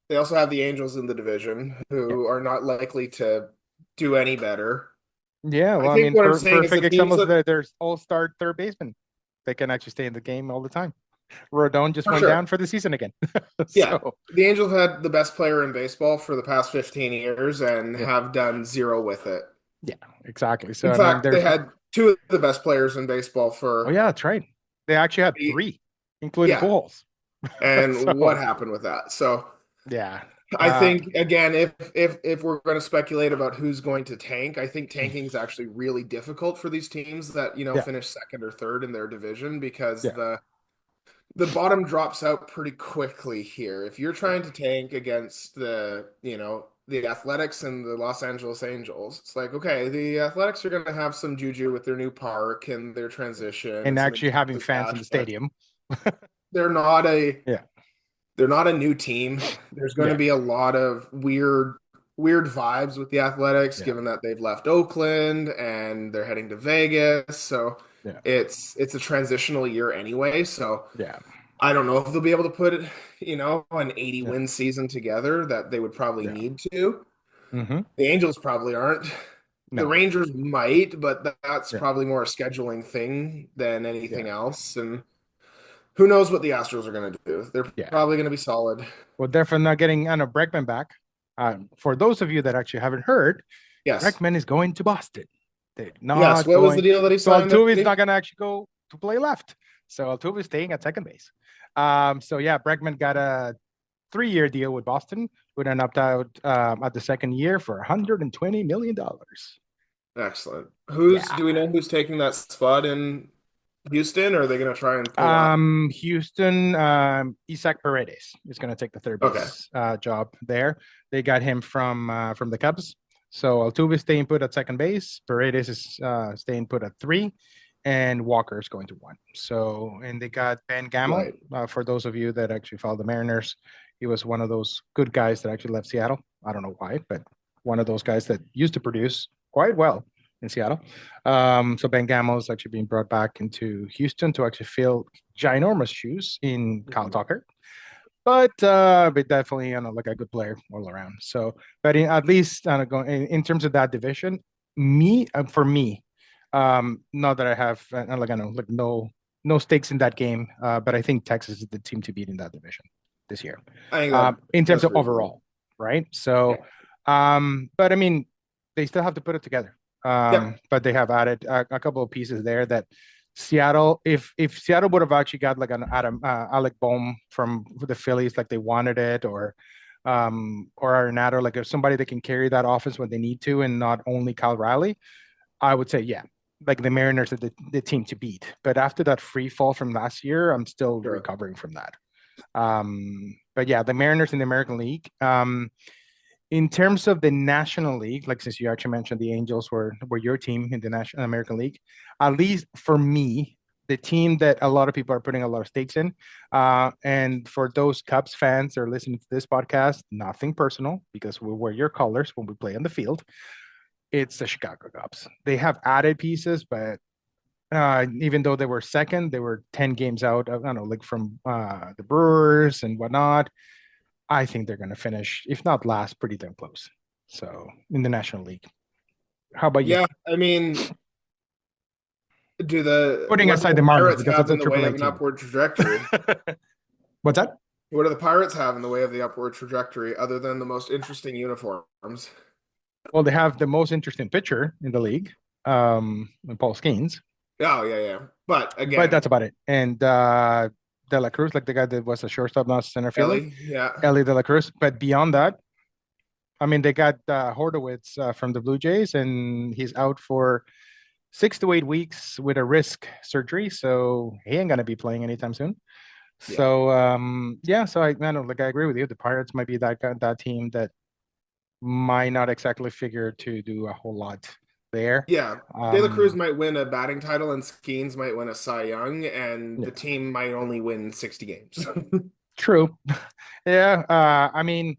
they also have the Angels in the division Yeah. who are not likely to do any better. Yeah, I well, I think mean, what I'm saying is the perfect teams examples that that there's all-star third baseman. They can actually stay in the game all the time. Rodon just for went down sure. for the season again. Yeah. So The Angels had the best player in baseball for the past 15 years and yeah, have done zero with it. yeah, exactly. So In I mean, fact, they there's had two of the best players in baseball oh for yeah, that's right. They actually had three, including yeah. Pujols. And what So happened with that? So yeah, I think again, if we're going to speculate about who's going to tank, I think tanking is actually really difficult for these teams that, yeah, finish second or third in their division because yeah, the bottom drops out pretty quickly here. If you're yeah, trying to tank against the Athletics and the Los Angeles Angels, it's like, okay, the Athletics are going to have some juju with their new park and their transition and and some actually having expensive fans in cash, the but stadium. they're not a Yeah, they're not a new team. There's going to yeah, be a lot of weird vibes with the Athletics, yeah, given that they've left Oakland and they're heading to Vegas. So yeah, it's a transitional year anyway. So yeah, I don't know if they'll be able to put an 80 yeah, win season together that they would probably yeah. need to. Mm-hmm. The Angels probably aren't. The No, Rangers might, but that's yeah, probably more a scheduling thing than yeah, anything else. And who knows what the Astros are going to do? They're yeah. probably going to be solid. Well, definitely not getting Anna Bregman back. For those of you that actually haven't heard, Yes. Bregman is going to Boston. They're Yes. not What was the going. deal that he So signed, Altuve is Eddie? not going to actually go to play left. So Altuve is staying at second base. So yeah, Bregman got a 3-year deal with Boston with an opt-out at the second year for $120 million. Excellent. Yeah. Do we know who's taking that spot in Houston, or are they going to try and pull up? Houston, Isaac Paredes is going to take the third Okay. base job there. They got him from the Cubs. So Altuve is staying put at second base. Paredes is staying put at three, and Walker is going to one. So, and they got Ben Gamel. Right. For those of you that actually follow the Mariners, he was one of those good guys that actually left Seattle. I don't know why, but one of those guys that used to produce quite well in Seattle. So Ben Gamel is actually being brought back into Houston to actually fill ginormous shoes in Kyle Mhm. Tucker. But definitely, like a good player all around. So, but at least in terms of that division, for me, not that I have like I know like no stakes in that game, but I think Texas is the team to beat in that division this year, I think in terms that's of reasonable. overall, right? So, Yeah. but I mean, they still have to put it together. Yeah. But they have added a couple of pieces there that Seattle, if Seattle would have actually got like an Alec Bohm from the Phillies, like they wanted it, or Arenado, like if somebody that can carry that offense when they need to, and not only Kyle Riley, I would say yeah, like the Mariners are the team to beat. But after that free fall from last year, I'm still Sure. recovering from that. But yeah, the Mariners in the American League. In terms of the National League, like since you actually mentioned the Angels were your team in the National American League, at least for me, the team that a lot of people are putting a lot of stakes in. And for those Cubs fans that are listening to this podcast, nothing personal because we wear your colors when we play on the field. It's the Chicago Cubs. They have added pieces, but even though they were second, they were 10 games out of, I don't know, like from the Brewers and whatnot. I think they're going to finish, if not last, pretty damn close. So in the National League. How about you? Yeah, I mean, Putting what do aside the the Marlins Pirates because have that's a in the way Triple A of an team. upward trajectory? What's that? What do the Pirates have in the way of the upward trajectory other than the most interesting uniforms? Well, they have the most interesting pitcher in the league, Paul Skeens. Oh, yeah, yeah. But But again, that's about it. And De La Cruz, like the guy that was a shortstop, not center fielder, Ellie, yeah. Ellie De La Cruz. But beyond that, I mean, they got Hordowitz from the Blue Jays, and he's out for 6 to 8 weeks with a wrist surgery, so he ain't gonna be playing anytime soon. Yeah. So yeah, so I don't like I agree with you. The Pirates might be that team that might not exactly figure to do a whole lot there. Yeah. De La Cruz Um, might win a batting title and Skeens might win a Cy Young, and yeah, the team might only win 60 games. true. Yeah, I mean,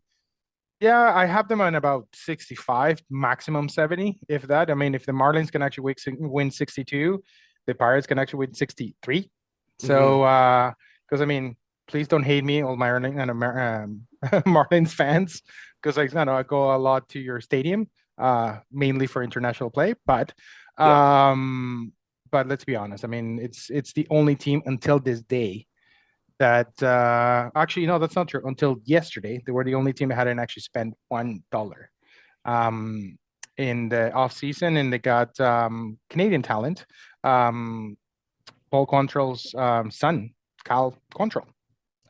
yeah, I have them on about 65, maximum 70, if that. I mean, if the Marlins can actually win 62, the Pirates can actually win 63. So, Mhm. because I mean, please don't hate me, all Marlins and Marlins fans, because I go a lot to your stadium, mainly for international play. Yeah. But let's be honest. I mean, it's the only team until this day that actually no, that's not true. Until yesterday, they were the only team that hadn't actually spent $1 in the off season, and they got Canadian talent. Um, Paul Control's son, Kyle Control.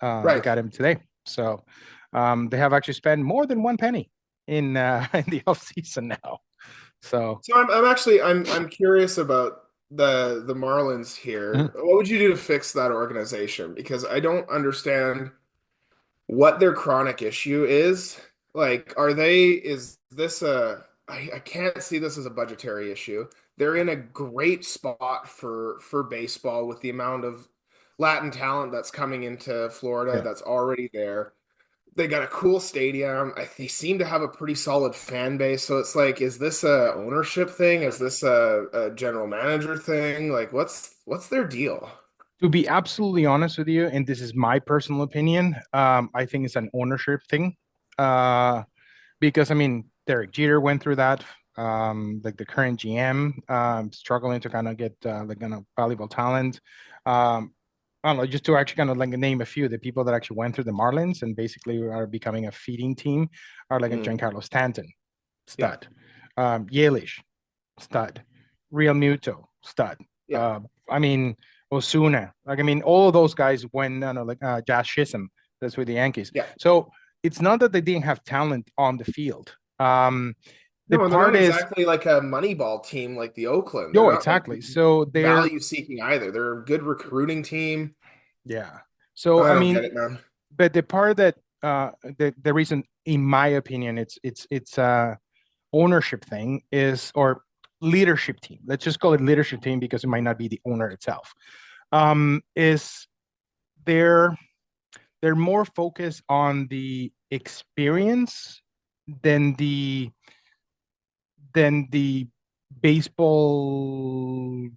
They Right. got him today. So they have actually spent more than one penny in in the off season now. So So I'm actually I'm curious about the Marlins here. mhm. What would you do to fix that organization? Because I don't understand what their chronic issue is. Like, is this I can't see this as a budgetary issue. They're in a great spot for baseball with the amount of Latin talent that's coming into Florida Yeah. that's already there. They got a cool stadium. They seem to have a pretty solid fan base. So it's like, is this a ownership thing? Is this a general manager thing? Like, what's their deal? To be absolutely honest with you, and this is my personal opinion, I think it's an ownership thing. Uh, because I mean, Derek Jeter went through that. Like the current GM, struggling to kind of get valuable talent. I don't know, just to actually kind of like name a few, the people that actually went through the Marlins and basically are becoming a feeding team are like a Mm, Giancarlo Stanton, yeah, stud, Yelich, stud, Real Muto, stud. yeah, Uh, I mean, Osuna, like I mean, all of those guys went, Josh Chisholm, that's with the Yankees. yeah. So it's not that they didn't have talent on the field. The No, and they're not part is, exactly like a Moneyball team like the Oakland. They're no, not like exactly. So they're, value seeking either. They're a good recruiting team. yeah. So I I don't get mean, it, man. but the part that the reason, in my opinion, it's ownership thing is or leadership team. Let's just call it leadership team because it might not be the owner itself. Is they're they're more focused on the experience than the baseball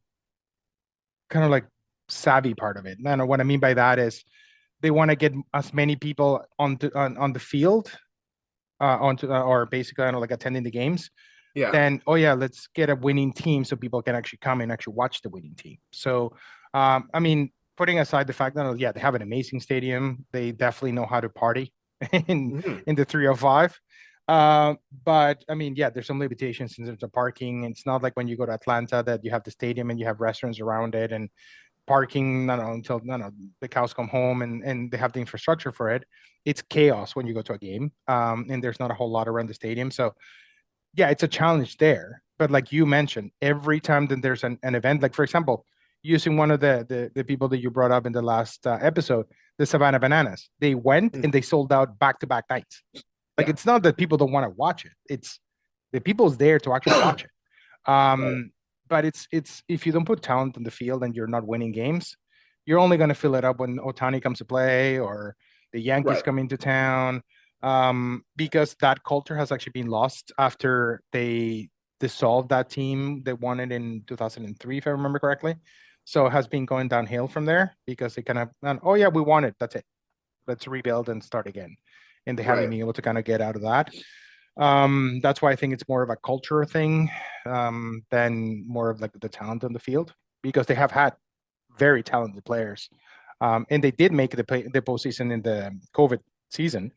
kind of like savvy part of it. And what I mean by that is they want to get as many people on the field onto or basically like attending the games. Yeah. Then oh yeah, let's get a winning team so people can actually come and actually watch the winning team. So I mean, putting aside the fact that yeah, they have an amazing stadium, they definitely know how to party in Mhm. in the 305. But I mean, yeah, there's some limitations in terms of parking. It's not like when you go to Atlanta that you have the stadium and you have restaurants around it and parking, no, no, until no, no, the cows come home and they have the infrastructure for it. It's chaos when you go to a game, and there's not a whole lot around the stadium. So yeah, it's a challenge there. But like you mentioned, every time that there's an event, like for example, using one of the people that you brought up in the last episode, the Savannah Bananas, they went Mm. and they sold out back to back nights. Like Yeah. it's not that people don't want to watch it; it's the people's there to actually watch it. Right. but it's if you don't put talent on the field and you're not winning games, you're only going to fill it up when Otani comes to play or the Yankees Right. come into town. Because that culture has actually been lost after they dissolved that team. They won it in 2003, if I remember correctly. So it has been going downhill from there because they kind of, oh yeah, we won it. That's it. Let's rebuild and start again. And they haven't Right. been able to kind of get out of that. That's why I think it's more of a culture thing than more of like the talent on the field because they have had very talented players. And they did make the postseason in the COVID season,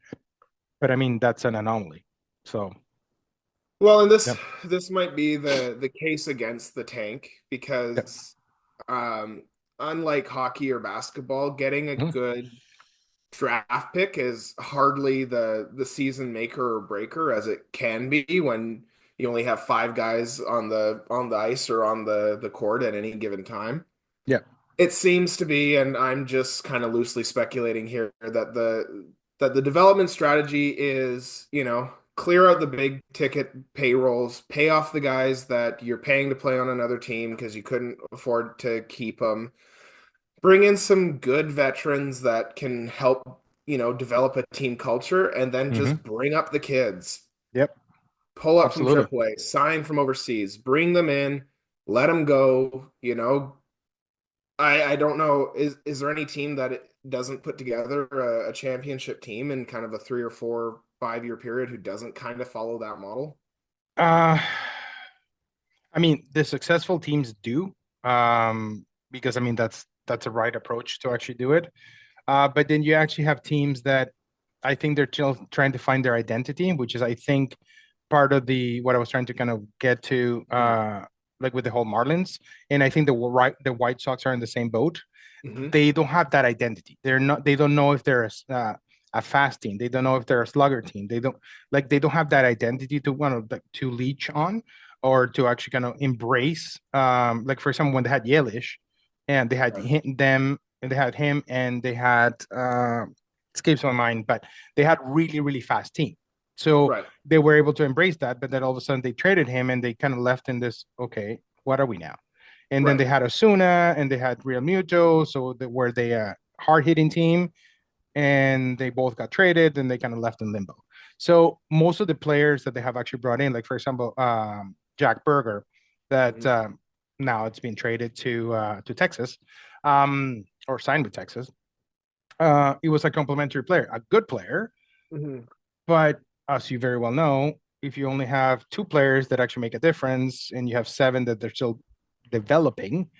but I mean that's an anomaly. So Well, and this yep, this might be the case against the tank yep, because um unlike hockey or basketball, getting a mhm, good draft pick is hardly the season maker or breaker as it can be when you only have five guys on the ice or on the court at any given time. yep, It seems to be, and I'm just kind of loosely speculating here, that the development strategy is, clear out the big ticket payrolls, pay off the guys that you're paying to play on another team because you couldn't afford to keep them. Bring in some good veterans that can help, develop a team culture, and then hmm just bring up the kids. yep, Pull up from absolutely. AAA, sign from overseas, bring them in, let them go, I don't know. Is there any team that it doesn't put together a championship team in kind of a 3 or 4 5 year period who doesn't kind of follow that model? Uh, I mean, the successful teams do, because I mean that's a right approach to actually do it. But then you actually have teams that I think they're still trying to find their identity, which is I think part of the what I was trying to kind of get to, like with the whole Marlins, and I think the White Sox are in the same boat. Mm-hmm. They don't have that identity. They're not. They don't know if they're a fast team. They don't know if they're a slugger team. They don't have that identity to want to leech on or to actually kind of embrace. Like for example, when they had Yelich, and they had Right. them, and they had him, and they had escapes my mind, but they had really fast team. So Right. they were able to embrace that, but then all of a sudden they traded him, and they kind of left in this. Okay, what are we now? And then Right. they had Osuna and they had Real Muto, so they were they a hard hitting team, and they both got traded and they kind of left in limbo. So most of the players that they have actually brought in, like for example, Jack Berger, that Mm-hmm. now it's been traded to Texas, or signed with Texas. It was a complimentary player, a good player, Mm-hmm. but as you very well know, if you only have two players that actually make a difference, and you have seven that they're still developing,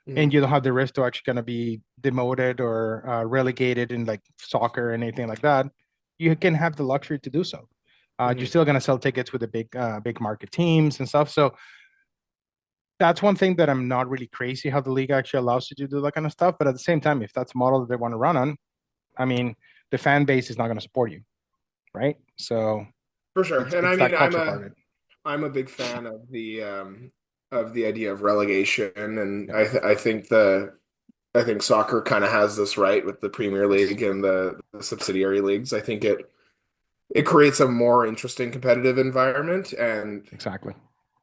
Mm-hmm. and you don't have the risk to actually going to be demoted or relegated in like soccer or anything like that, you can have the luxury to do so. You're Mm-hmm. still going to sell tickets with the big market teams and stuff. So that's one thing that I'm not really crazy how the league actually allows you to do that kind of stuff. But at the same time, if that's a model that they want to run on, I mean, the fan base is not going to support you, right? So For sure. it's And I it's mean, that culture part of it. I'm a big fan of the idea of relegation, and Yeah. I think soccer kind of has this right with the Premier Yes. League and the subsidiary leagues. I think it creates a more interesting competitive environment, and Exactly.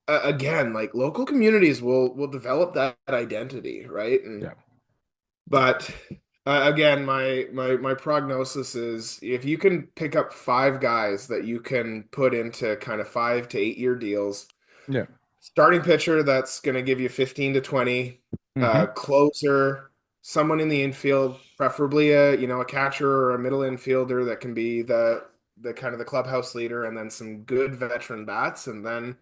again, like local communities will develop that identity, right? And Yeah. but again, my prognosis is if you can pick up five guys that you can put into kind of 5 to 8 year deals, Yeah. starting pitcher that's going to give you 15 to 20, Mm-hmm. closer, someone in the infield, preferably a catcher or a middle infielder that can be the kind of the clubhouse leader, and then some good veteran bats, and then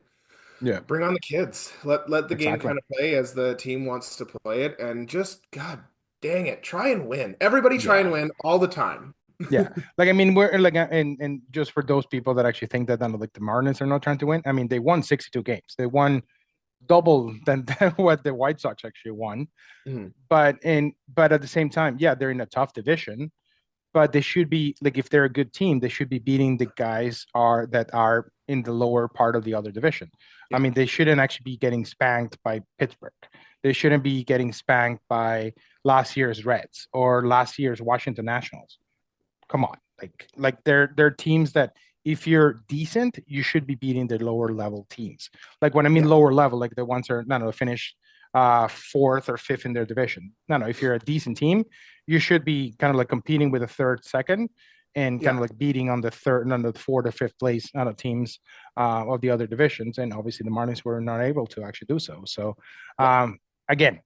Yeah. bring on the kids. Let the game Exactly. kind of play as the team wants to play it, and just God dang it, try and win. Everybody try and Yeah. win all the time. Yeah, like I mean, we're like, and just for those people that actually think that like the Marlins are not trying to win, I mean, they won 62 games. They won double than what the White Sox actually won. Mhm. But at the same time, yeah, they're in a tough division. But they should be like if they're a good team, they should be beating the guys are that are in the lower part of the other division. I Yeah, mean, they shouldn't actually be getting spanked by Pittsburgh. They shouldn't be getting spanked by last year's Reds or last year's Washington Nationals. Come on, like they're teams that if you're decent, you should be beating the lower level teams. Like when I mean Yeah. lower level, like the ones that are, no, finish fourth or fifth in their division. No, if you're a decent team, you should be kind of like competing with a third, second, and kind Yeah. of like beating on the third and on the fourth or fifth place teams of the other divisions. And obviously the Marlins were not able to actually do so. So Yeah. again,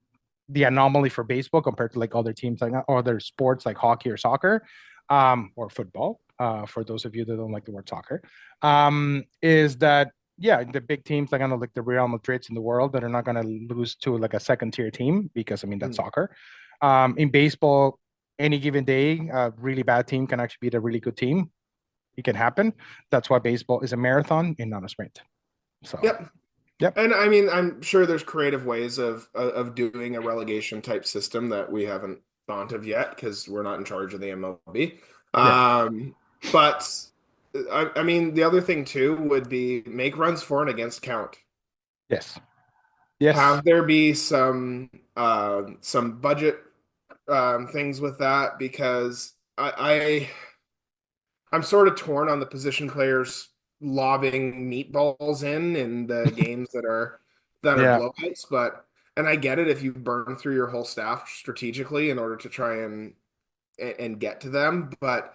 the anomaly for baseball compared to like other teams, like other sports like hockey or soccer, or football, for those of you that don't like the word soccer, is that yeah, the big teams like I know like the Real Madrids in the world that are not going to lose to like a second tier team because I mean that's Mm. soccer. In baseball, any given day, a really bad team can actually beat a really good team. It can happen. That's why baseball is a marathon and not a sprint. So, Yep. yep, And I mean, I'm sure there's creative ways of doing a relegation type system that we haven't thought of yet because we're not in charge of the MLB. yeah, But I mean, the other thing too would be make runs for and against count. yes, yes, Have there be some budget things with that because I'm sort of torn on the position players lobbing meatballs in the games that are yeah, blowouts, but and I get it if you burn through your whole staff strategically in order to try and get to them, but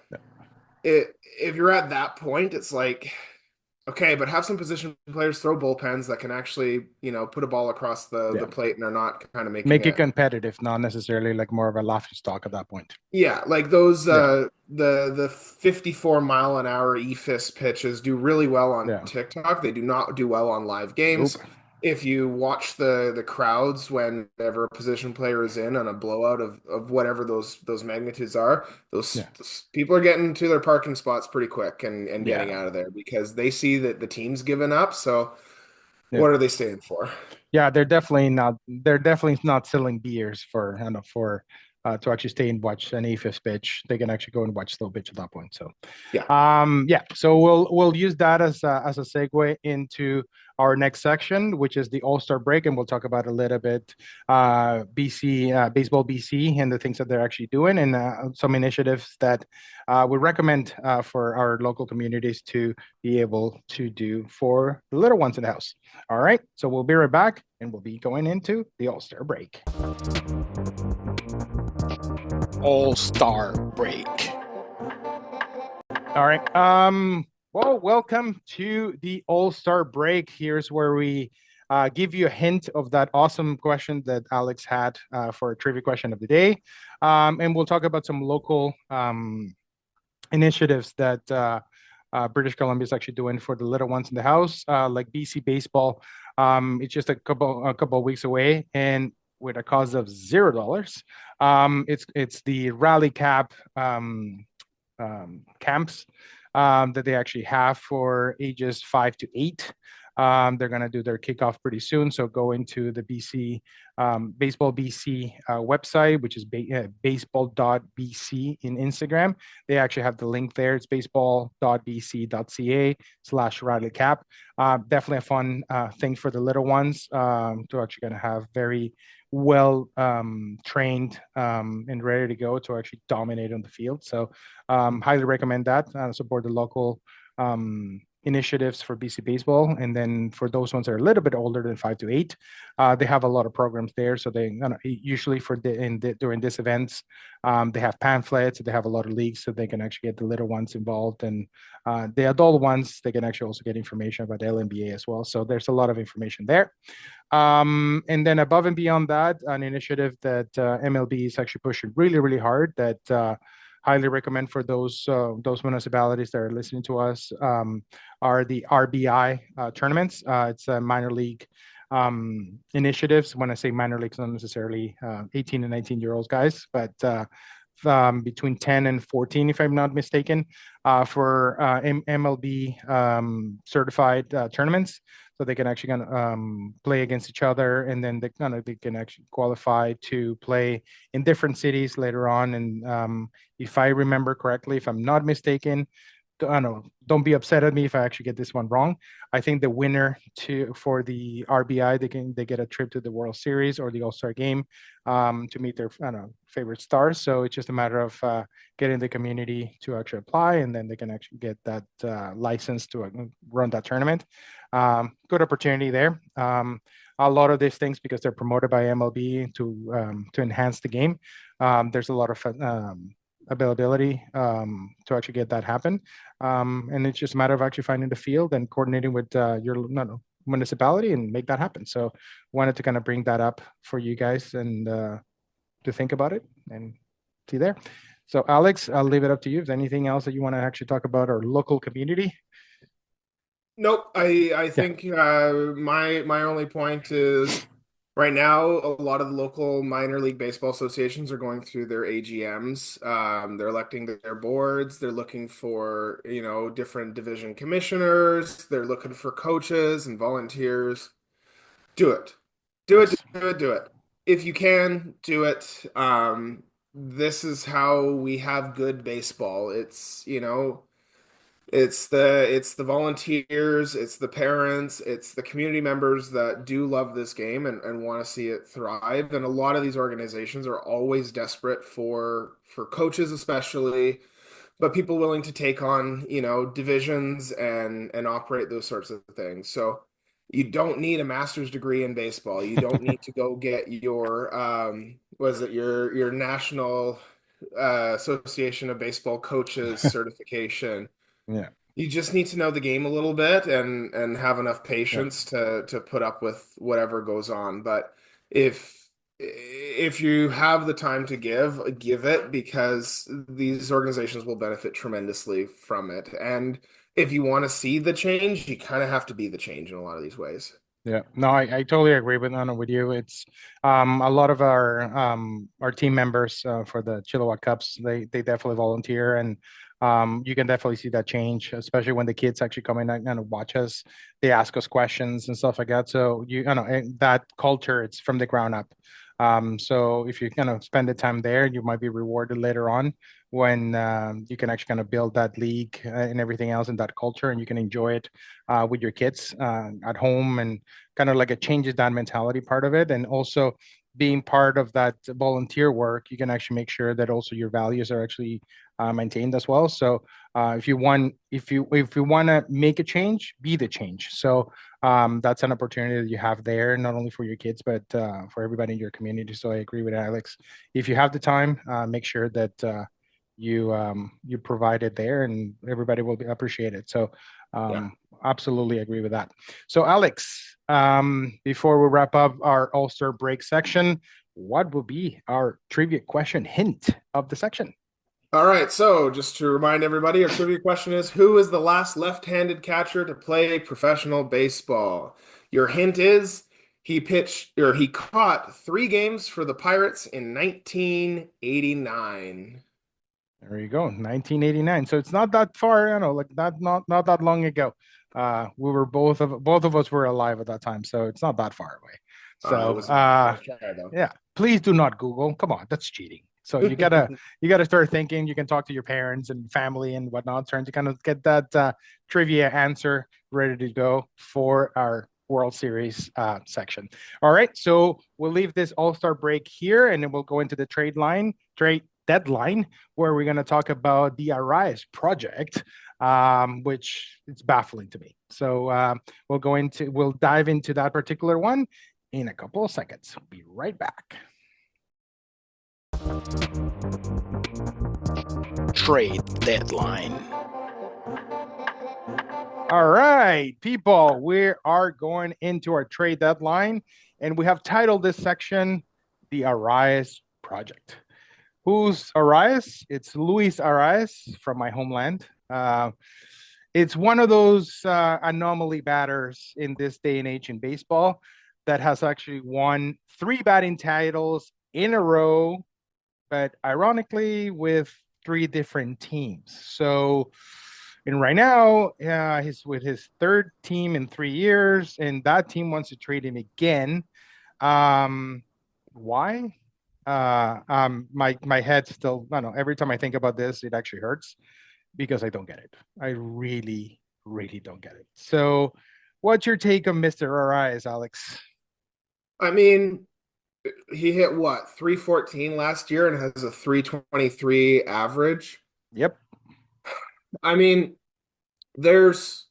if you're at that point, it's like okay, but have some position players throw bullpens that can actually, put a ball across the yeah. plate and are not kind of making Make it it. competitive, not necessarily like more of a laughing stock at that point. Yeah, like those Yeah, the 54 mile an hour EFIS pitches do really well on yeah. TikTok. They do not do well on live Nope. games. If you watch the crowds whenever a position player is in on a blowout of whatever those magnitudes are, Yeah, those people are getting to their parking spots pretty quick and getting yeah, out of there because they see that the team's given up. So yeah. what are they staying for? Yeah, they're definitely not. They're definitely not selling beers for I don't know for to actually stay and watch an A-fifth pitch. They can actually go and watch slow pitch at that point. So, Yeah. yeah. So we'll use that as a segue into our next section, which is the All-Star break, and we'll talk about a little bit BC baseball BC and the things that they're actually doing, and some initiatives that we recommend for our local communities to be able to do for the little ones in the house. All right. So we'll be right back and we'll be going into the All-Star break. All-Star break. All right. Well, welcome to the All-Star break. Here's where we give you a hint of that awesome question that Alex had for a trivia question of the day. And we'll talk about some local initiatives that British Columbia is actually doing for the little ones in the house, like BC baseball. It's just a couple of weeks away, and with a cost of $0. It's the Rally Cap camps that they actually have for ages 5 to 8. They're going to do their kickoff pretty soon. So go into the BC Baseball BC website, which is baseball.bc in Instagram. They actually have the link there. It's baseball.bc.ca/Riley Cap. Definitely a fun thing for the little ones to actually going to have very well trained and ready to go to actually dominate on the field. So highly recommend that. Support the local initiatives for BC baseball. And then for those ones that are a little bit older than 5 to 8, they have a lot of programs there. So they usually during these events, they have pamphlets. They have a lot of leagues, so they can actually get the little ones involved, and the adult ones they can actually also get information about LNBA as well. So there's a lot of information there. And then above and beyond that, an initiative that MLB is actually pushing really, really hard that highly recommend for those municipalities that are listening to us are the RBI tournaments. It's a minor league initiatives. When I say minor leagues, not necessarily 18 and 19-year-olds guys, but between 10 and 14, if I'm not mistaken, for MLB certified tournaments. So they can actually play against each other, and then they can actually qualify to play in different cities later on. And if I remember correctly, if I'm not mistaken, I don't know, don't be upset at me if I actually get this one wrong. I think the winner for the RBI, they get a trip to the World Series or the All-Star game to meet their, I don't know, favorite stars. So it's just a matter of getting the community to actually apply, and then they can actually get that license to run that tournament. Good opportunity there. A lot of these things, because they're promoted by MLB to enhance the game. There's a lot of availability to actually get that happen. And it's just a matter of actually finding the field and coordinating with your municipality and make that happen. So wanted to kind of bring that up for you guys and to think about it and see there. So Alex, I'll leave it up to you. If there's anything else that you want to actually talk about our local community. Nope. I think my only point is right now a lot of the local minor league baseball associations are going through their AGMs. They're electing their boards. They're looking for, different division commissioners. They're looking for coaches and volunteers. Do it. Do it, do it, do it. If you can, do it. This is how we have good baseball. It's the volunteers, it's the parents, it's the community members that do love this game and want to see it thrive. And a lot of these organizations are always desperate for coaches, especially, but people willing to take on, divisions and operate those sorts of things. So you don't need a master's degree in baseball. You don't need to go get your your National Association of Baseball Coaches certification. Yeah. You just need to know the game a little bit and have enough patience to put up with whatever goes on. But if you have the time to give it, because these organizations will benefit tremendously from it. And if you want to see the change, you kind of have to be the change in a lot of these ways. Yeah, no, I totally agree with you. It's a lot of our team members for the Chilliwack Cups. They definitely volunteer, and you can definitely see that change, especially when the kids actually come in and watch us. They ask us questions and stuff like that. So that culture, it's from the ground up. So if you kind of spend the time there, you might be rewarded later on when you can actually kind of build that league and everything else in that culture, and you can enjoy it with your kids at home, and kind of like it changes that mentality part of it. And also being part of that volunteer work, you can actually make sure that also your values are actually maintained as well. So if you want to make a change, be the change. So that's an opportunity that you have there, not only for your kids, but for everybody in your community. So I agree with Alex. If you have the time, make sure that you provide it there, and everybody will appreciate it. So absolutely agree with that. So Alex, before we wrap up our All-Star break section, what will be our trivia question hint of the section? All right, so just to remind everybody, our trivia question is, who is the last left-handed catcher to play professional baseball? Your hint is he caught 3 games for the Pirates in 1989. There you go, 1989. So it's not that far, like not that long ago. We were both of us were alive at that time, so it's not that far away. So yeah, please do not Google. Come on, that's cheating. So you gotta start thinking. You can talk to your parents and family and whatnot, trying to kind of get that trivia answer ready to go for our World Series section. All right, so we'll leave this All-Star break here, and then we'll go into the trade deadline, where we're going to talk about the Arraez project, which it's baffling to me. So we'll dive into that particular one in a couple of seconds. We'll be right back. Trade deadline. All right, people, we are going into our trade deadline, and we have titled this section the Arraez project. Who's Arraez? It's Luis Arraez from my homeland. It's one of those anomaly batters in this day and age in baseball that has actually won 3 batting titles in a row, but ironically with 3 different teams. So, and right now, he's with his 3rd team in 3 years, and that team wants to trade him again. Why? My head still, I don't know, every time I think about this, it actually hurts. because I don't get it. I really, really don't get it. So, what's your take on Mr. Arraez, Alex? I mean, he hit what, 314 last year and has a 323 average. Yep. I mean, there's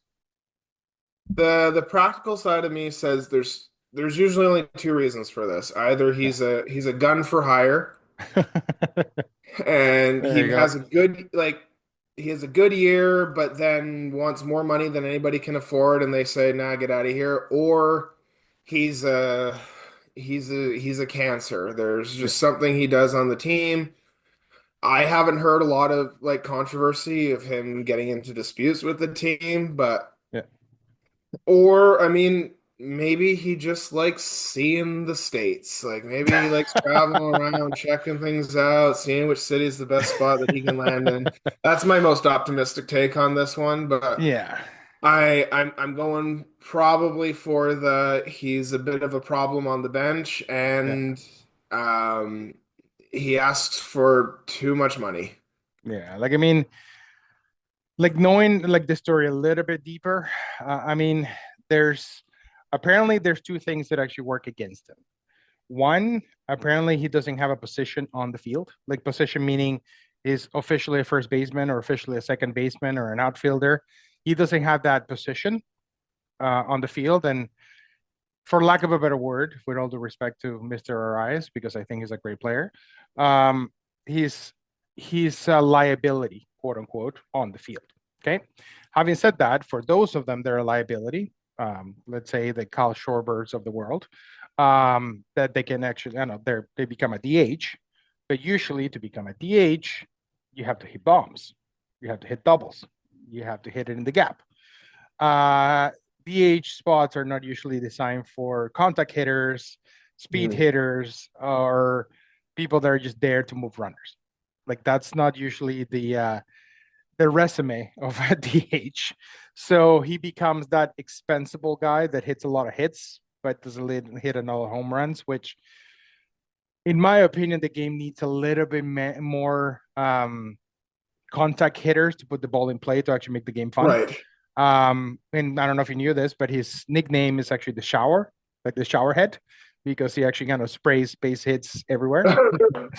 the practical side of me says there's usually only two reasons for this. Either Yeah. he's a gun for hire and There he you go. has a good he has a good year, but then wants more money than anybody can afford, and they say, "Nah, get out of here." Or he's a he's a cancer. There's Yeah. just something he does on the team. I haven't heard a lot of like controversy of him getting into disputes with the team, but Yeah. or I mean, maybe he just likes seeing the states. Like maybe he likes traveling around, checking things out, seeing which city is the best spot that he can land in. That's my most optimistic take on this one, but Yeah. I'm going probably for the he's a bit of a problem on the bench Yeah. and um he asks for too much money. Yeah. Like, I mean, like knowing like the story a little bit deeper, I mean, there's apparently there's two things that actually work against him. One, apparently he doesn't have a position on the field, like position meaning is officially a first baseman or officially a second baseman or an outfielder. He doesn't have that position on the field. And for lack of a better word, with all due respect to Mr. Arraez, because I think he's a great player, um, he's he's a liability, quote unquote, on the field. Okay. Having said that, for those of them that are a liability, let's say the Kyle Shorebirds of the world, that they can actually, I know, they become a DH, but usually to become a DH, you have to hit bombs, you have to hit doubles, you have to hit it in the gap. DH spots are not usually designed for contact hitters, speed Mhm. hitters, or people that are just there to move runners. Like that's not usually the resume of a DH. So he becomes that expendable guy that hits a lot of hits, but doesn't hit another home runs, which in my opinion, the game needs a little bit more contact hitters to put the ball in play to actually make the game fun. Right. And I don't know if you knew this, but his nickname is actually the shower, like the shower head, because he actually kind of sprays base hits everywhere.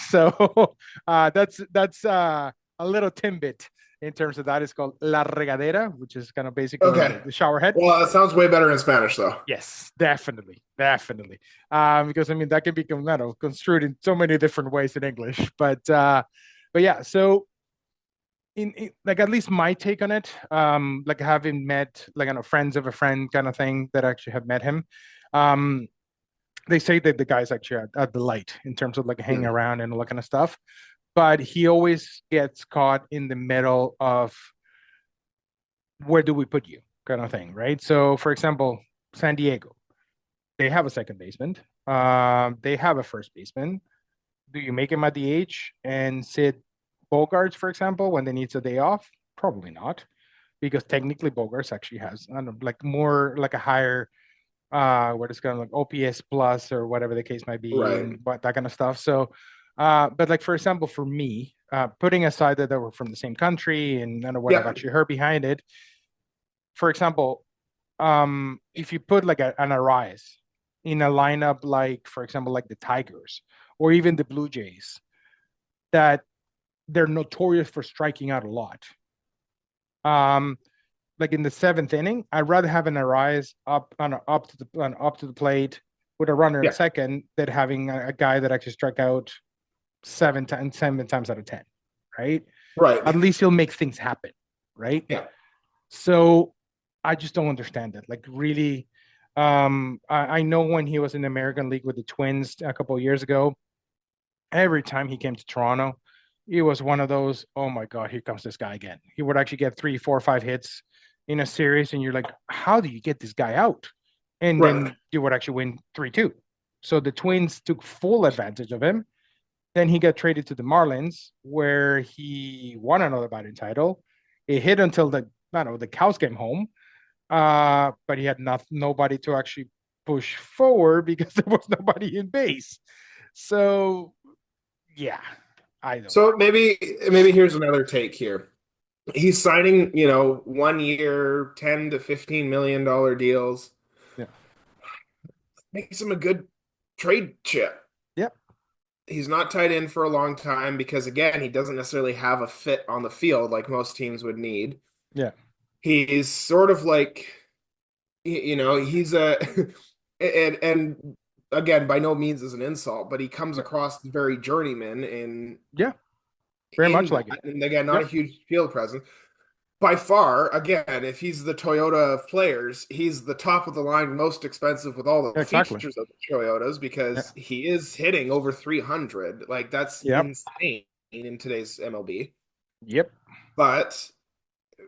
So that's a little tidbit in terms of that. It's called la regadera, which is kind of basically Okay. the shower head. Well, that sounds way better in Spanish though. Yes, definitely, definitely. Because I mean that can be construed in so many different ways in English, but yeah. So in like at least my take on it, like having met like I know friends of a friend kind of thing that actually have met him, um, they say that the guy's actually a delight in terms of like hanging Hmm. around and all that kind of stuff, but he always gets caught in the middle of where do we put you kind of thing, right? So for example, San Diego, they have a second baseman, they have a first baseman. Do you make him a DH and sit Bogarts, for example, when they need a day off? Probably not, because technically Bogarts actually has I don't know, like more like a higher what is kind of like OPS plus or whatever the case might be, Right. and what that kind of stuff. So, but like for example, for me, putting aside that they were from the same country and I know what I've Yeah. actually heard behind it, for example, if you put like an Arraez in a lineup like, for example, like the Tigers or even the Blue Jays, that they're notorious for striking out a lot. Um, like in the seventh inning, I'd rather have an Arraez up to the plate with a runner at Yeah. second than having a guy that actually struck out seven times out of 10, right? At Right. least he'll make things happen, right? Yeah. So I just don't understand it. Like really, I know when he was in the American League with the Twins a couple of years ago, every time he came to Toronto, it was one of those, oh my God, here comes this guy again. He would actually get three, four, five hits in a series, and you're like, how do you get this guy out? And Right. then you would actually win 3-2. So the Twins took full advantage of him. Then he got traded to the Marlins, where he won another batting title. It hit until I don't know, the cows came home. But he had nobody to actually push forward because there was nobody in base. So yeah, I don't So maybe here's another take here. He's signing, 1 year, $10 to $15 million deals. Yeah. Makes him a good trade chip. Yep. He's not tied in for a long time because, again, he doesn't necessarily have a fit on the field like most teams would need. Yeah. He's sort of like, he's a, and again, by no means is an insult, but he comes Yeah. across very journeyman Yeah. Very in much like it. that. And again, not a Yep. huge field presence. By far, again, if he's the Toyota of players, he's the top of the line, most expensive with all the Exactly. features of the Toyotas Yeah. because he is hitting over 300. Like that's Yep. insane in today's MLB. Yep. But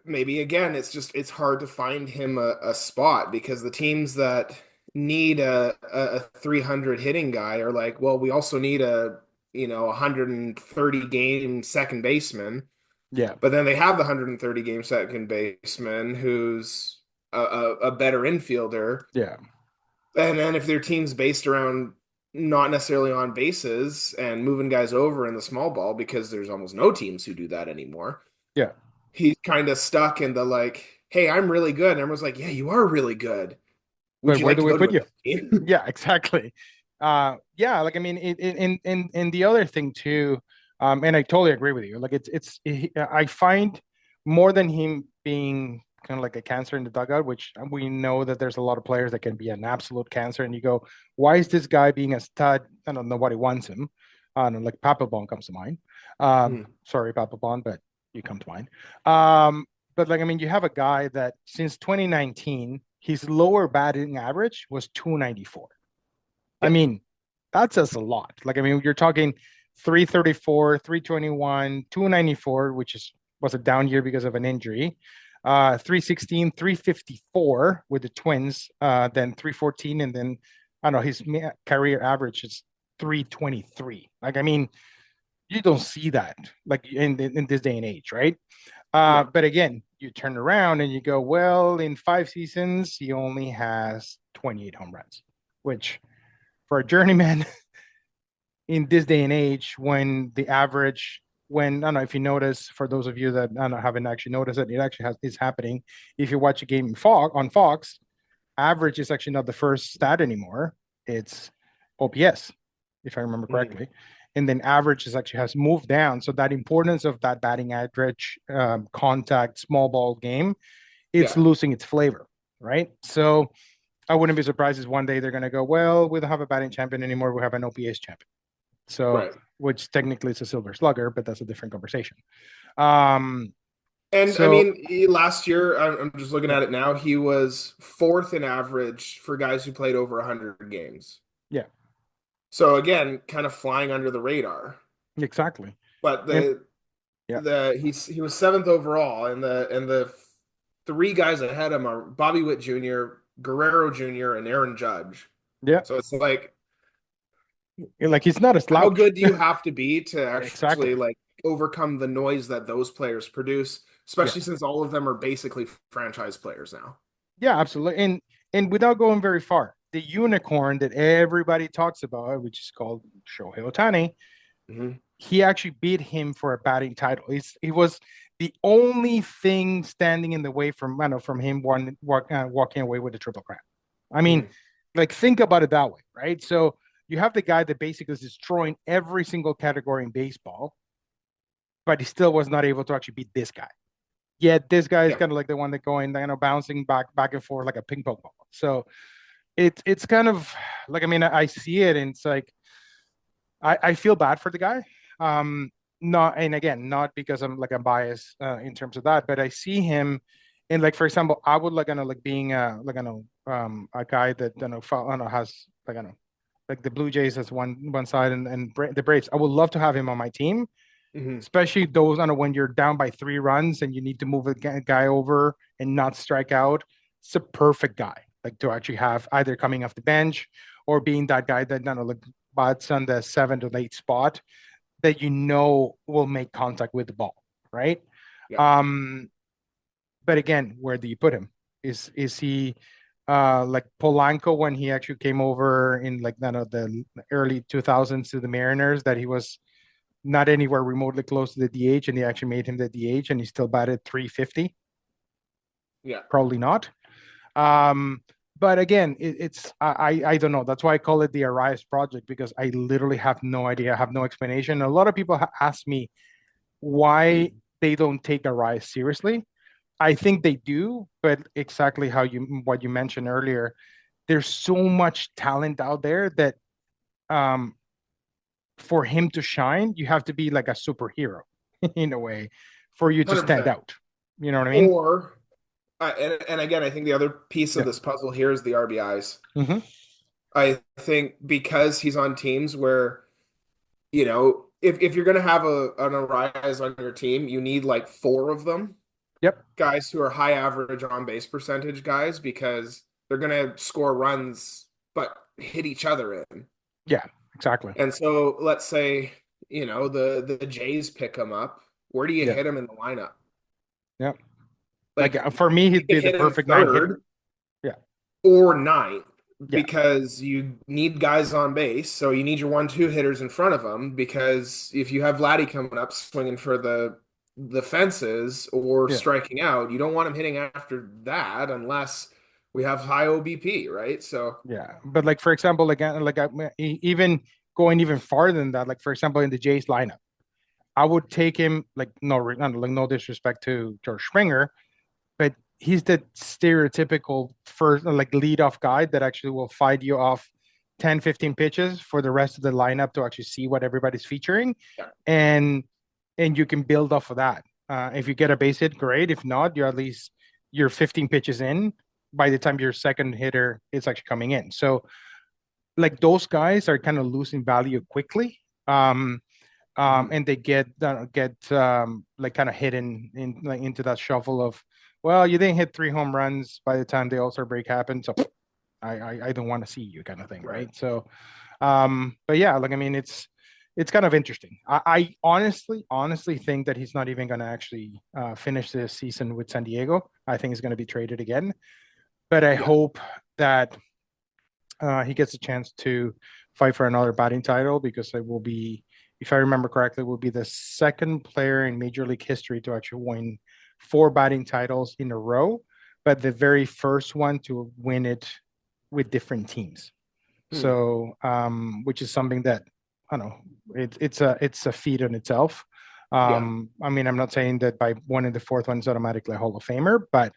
maybe again, it's hard to find him a spot because the teams that need a 300 hitting guy are like, well, we also need a 130 game second baseman. Yeah. But then they have the 130 game second baseman who's a better infielder. Yeah. And then if their team's based around not necessarily on bases and moving guys over in the small ball, because there's almost no teams who do that anymore, Yeah. he's kind of stuck in the like, hey, I'm really good. And everyone's like, yeah, you are really good. Would But you where like do to we go to put you? another team? Yeah, exactly. Yeah, like I mean, in the other thing too, and I totally agree with you. Like I find more than him being kind of like a cancer in the dugout, which we know that there's a lot of players that can be an absolute cancer, and you go, why is this guy being a stud? I don't know, nobody wants him. I don't know, like Papelbon comes to mind. Hmm. Sorry, Papelbon, but you come to mind. But like I mean, you have a guy that since 2019, his lower batting average was 294. I Yeah, mean, that says a lot. Like I mean, you're talking 334, 321, 294, which was a down year because of an injury. 316, 354 with the Twins, then 314, and then I don't know, his career average is 323. Like I mean, you don't see that like in this day and age, right? no, But again, you turn around and you go, well, in 5 seasons, he only has 28 home runs, which for a journeyman in this day and age, when the average, when I don't know if you notice, for those of you that I don't know, haven't actually noticed it, it actually is happening. If you watch a game on Fox, average is actually not the first stat anymore. It's OPS, if I remember hmm, correctly. And then average is actually has moved down. So that importance of that batting average, contact, small ball game, it's yeah, losing its flavor, right? So I wouldn't be surprised if one day they're going to go, well, we don't have a batting champion anymore. We have an OPS champion. So, right. which technically is a silver slugger, but that's a different conversation. Um, And I so mean, last year, I'm just looking yeah, at it now, he was fourth in average for guys who played over 100 games. yeah, So again, kind of flying under the radar. exactly. But And the yeah, the he was seventh overall, and the three guys ahead of him are Bobby Witt Jr., Guerrero Jr., and Aaron Judge. yeah, So it's like, like he's not a how slouch. good do you have to be to Exactly. actually like overcome the noise that those players produce, Yeah, especially since all of them are basically franchise players now. yeah, absolutely. And without going very far, the unicorn that everybody talks about, which is called Shohei Ohtani, Hmm. he actually beat him for a batting title. He was the only thing standing in the way from I know from him walking away with a triple crown. I mean, Hmm. like think about it that way, right? So you have the guy that basically is destroying every single category in baseball, but he still was not able to actually beat this guy. Yet this guy is Yeah. kind of like the one that going, bouncing back and forth like a ping pong ball. So it's kind of like I mean I see it and it's like I feel bad for the guy. Not and again, not because I'm biased in terms of that, but I see him and like for example, I would like like being a guy that I know has like I know like the Blue Jays as one side and the Braves. I would love to have him on my team, Hmm. especially those I know when you're down by 3 runs and you need to move a guy over and not strike out. It's a perfect guy like to actually have either coming off the bench or being that guy that like bats on the 7 to 8 spot that will make contact with the ball, right? Yeah. Um, but again, where do you put him? Is he like Polanco when he actually came over in like the early 2000s to the Mariners that he was not anywhere remotely close to the DH, and they actually made him the DH, and he still batted 350. Yeah. Probably not. But again, I don't know. That's why I call it the Arraez project, because I literally have no idea, I have no explanation. A lot of people ask me why they don't take Arraez seriously. I think they do, but exactly what you mentioned earlier, there's so much talent out there that um for him to shine, you have to be like a superhero in a way for you to stand 100%. out. You know what I mean? Or and again, I think the other piece of Yeah. this puzzle here is the RBIs. Mm-hmm. I think because he's on teams where, if you're going to have an Arraez on your team, you need like four of them, Yep. guys who are high average on base percentage guys, because they're going to score runs but hit each other in. Yeah, exactly. And so let's say, the Jays pick him up. Where do you Yeah. hit him in the lineup? Yeah. Like Like, for me, you he'd could be the hit him perfect nine third hitter. Yeah. or ninth, Yeah. because you need guys on base. So you need your 1-2 hitters in front of them, because if you have Vladdy coming up swinging for the fences or Yeah. striking out, you don't want him hitting after that unless we have high OBP, right? So Yeah. But like, for example, even going even farther than that, like for example, in the Jays lineup, I would take him like no disrespect to George Springer, but he's the stereotypical first like leadoff guy that actually will fight you off 10, 15 pitches for the rest of the lineup to actually see what everybody's featuring. yeah. And you can build off of that. If you get a base hit, great. If not, you're 15 pitches in by the time your second hitter is actually coming in. So like those guys are kind of losing value quickly. And they get like kind of hidden in like into that shuffle of, well, you didn't hit 3 home runs by the time the All-Star break happened, so I don't want to see you kind of thing, right? So, but yeah, like I mean, it's kind of interesting. I honestly think that he's not even going to actually finish this season with San Diego. I think he's going to be traded again, but I Yeah. hope that he gets a chance to fight for another batting title, because it will be, if I remember correctly, will be the second player in Major League history to actually win 4 batting titles in a row, but the very first one to win it with different teams. So, which is something that I don't know, it's a feat in itself. Yeah. I mean, I'm not saying that by winning the fourth one is automatically a Hall of Famer, but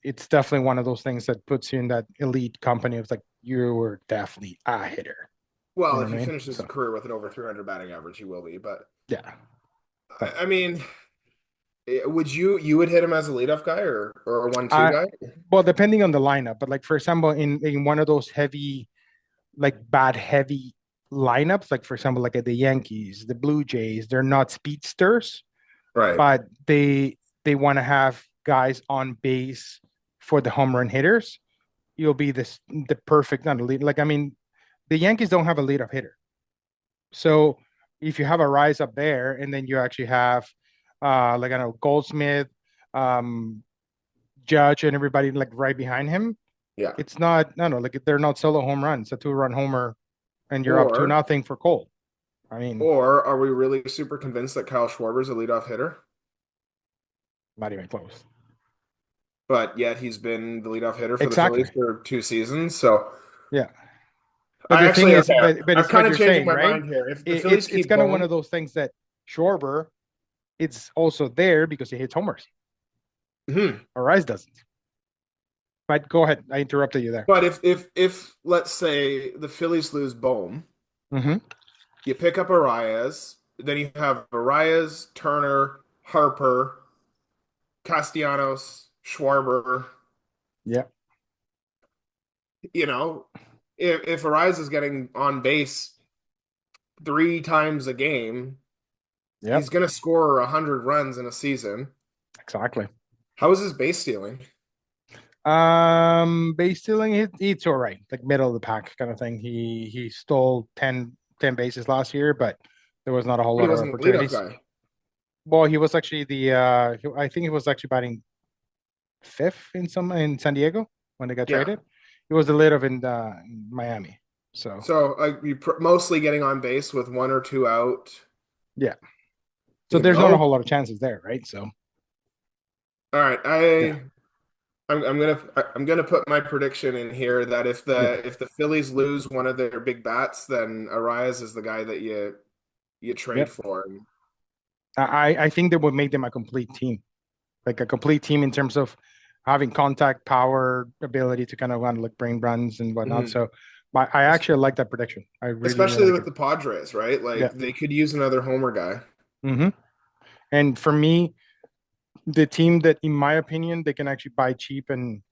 it's definitely one of those things that puts you in that elite company of like, you were definitely a hitter. Well, You know if what he I mean? finishes his So career with an over 300 batting average, he will be. But yeah. But I mean, would hit him as a leadoff guy or a 1-2 I guy? well, depending on the lineup, but like for example, in one of those heavy, like bad heavy lineups, like for example, like at the Yankees, the Blue Jays, they're not speedsters, Right. but they want to have guys on base for the home run hitters. You'll be the perfect not a lead. Like I mean, the Yankees don't have a leadoff hitter, so if you have a rise up there, and then you actually have like I don't know, Goldsmith, um, Judge, and everybody like right behind him, Yeah. it's not no like they're not solo home runs. A 2-run homer, and you're up two Or nothing for Cole. I mean, or are we really super convinced that Kyle Schwarber's a leadoff hitter? not even close. But yet he's been the leadoff hitter for the Exactly. Phillies for 2 seasons. So Yeah. But I the thing actually, is, okay, but I'm it's what kind of you're changing saying, my right? mind here. If the It, Phillies it's keep kind of one going, of those things that Schwarber, it's also there because he hits homers. hmm. Arraez doesn't. But go ahead. I interrupted you there. But if let's say the Phillies lose Bohm, Mm-hmm. you pick up Arraez, then you have Arraez, Turner, Harper, Castellanos, Schwarber. Yeah. You know, if Arraez is getting on base 3 times a game, he's Yep. going to score 100 runs in a season. Exactly. How is his base stealing? Base stealing, it's all right, like middle of the pack kind of thing. He stole 10 bases last year, but there was not a whole But he lot of wasn't a leadoff opportunities. guy. Well, he was actually I think he was actually batting fifth in San Diego when they got Yeah. traded. He was the lead of in Miami. So So like mostly getting on base with 1 or 2 out. Yeah. So You there's not a know. whole lot of chances there, right? So All right, yeah, I'm gonna put my prediction in here that yeah. if the Phillies lose one of their big bats, then Arraez is the guy that you trade Yep. for. I think that would make them a complete team, like a complete team in terms of having contact, power, ability to kind of run like brain runs and whatnot. Mhm. So I actually like that prediction. I really, really Especially like with it. the Padres, right? Yeah. Like they could use another homer guy. hmm And for me, the team that, in my opinion, they can actually buy cheap and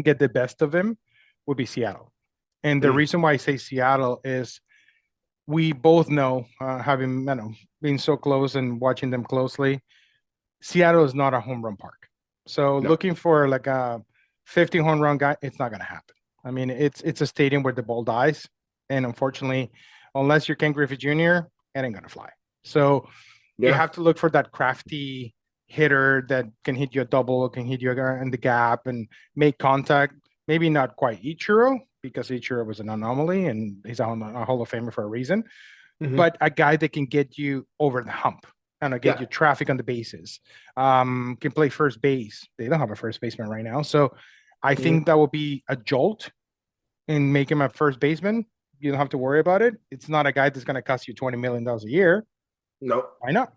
get the best of him would be Seattle. And the Mm, reason why I say Seattle is we both know, having been so close and watching them closely, Seattle is not a home run park. So no. looking for like a 50 home run guy, it's not going to happen. I mean, it's a stadium where the ball dies, and unfortunately, unless you're Ken Griffey Jr., it ain't going to fly. So you Yeah. have to look for that crafty hitter that can hit you a double, can hit you in the gap and make contact. Maybe not quite Ichiro because Ichiro was an anomaly and he's a Hall of Famer for a reason, Hmm. but a guy that can get you over the hump and get Yeah. you traffic on the bases. Can play first base. They don't have a first baseman right now, so I Hmm. think that will be a jolt and make him a first baseman. You don't have to worry about it. It's not a guy that's going to cost you $20 million a year. No. Why not?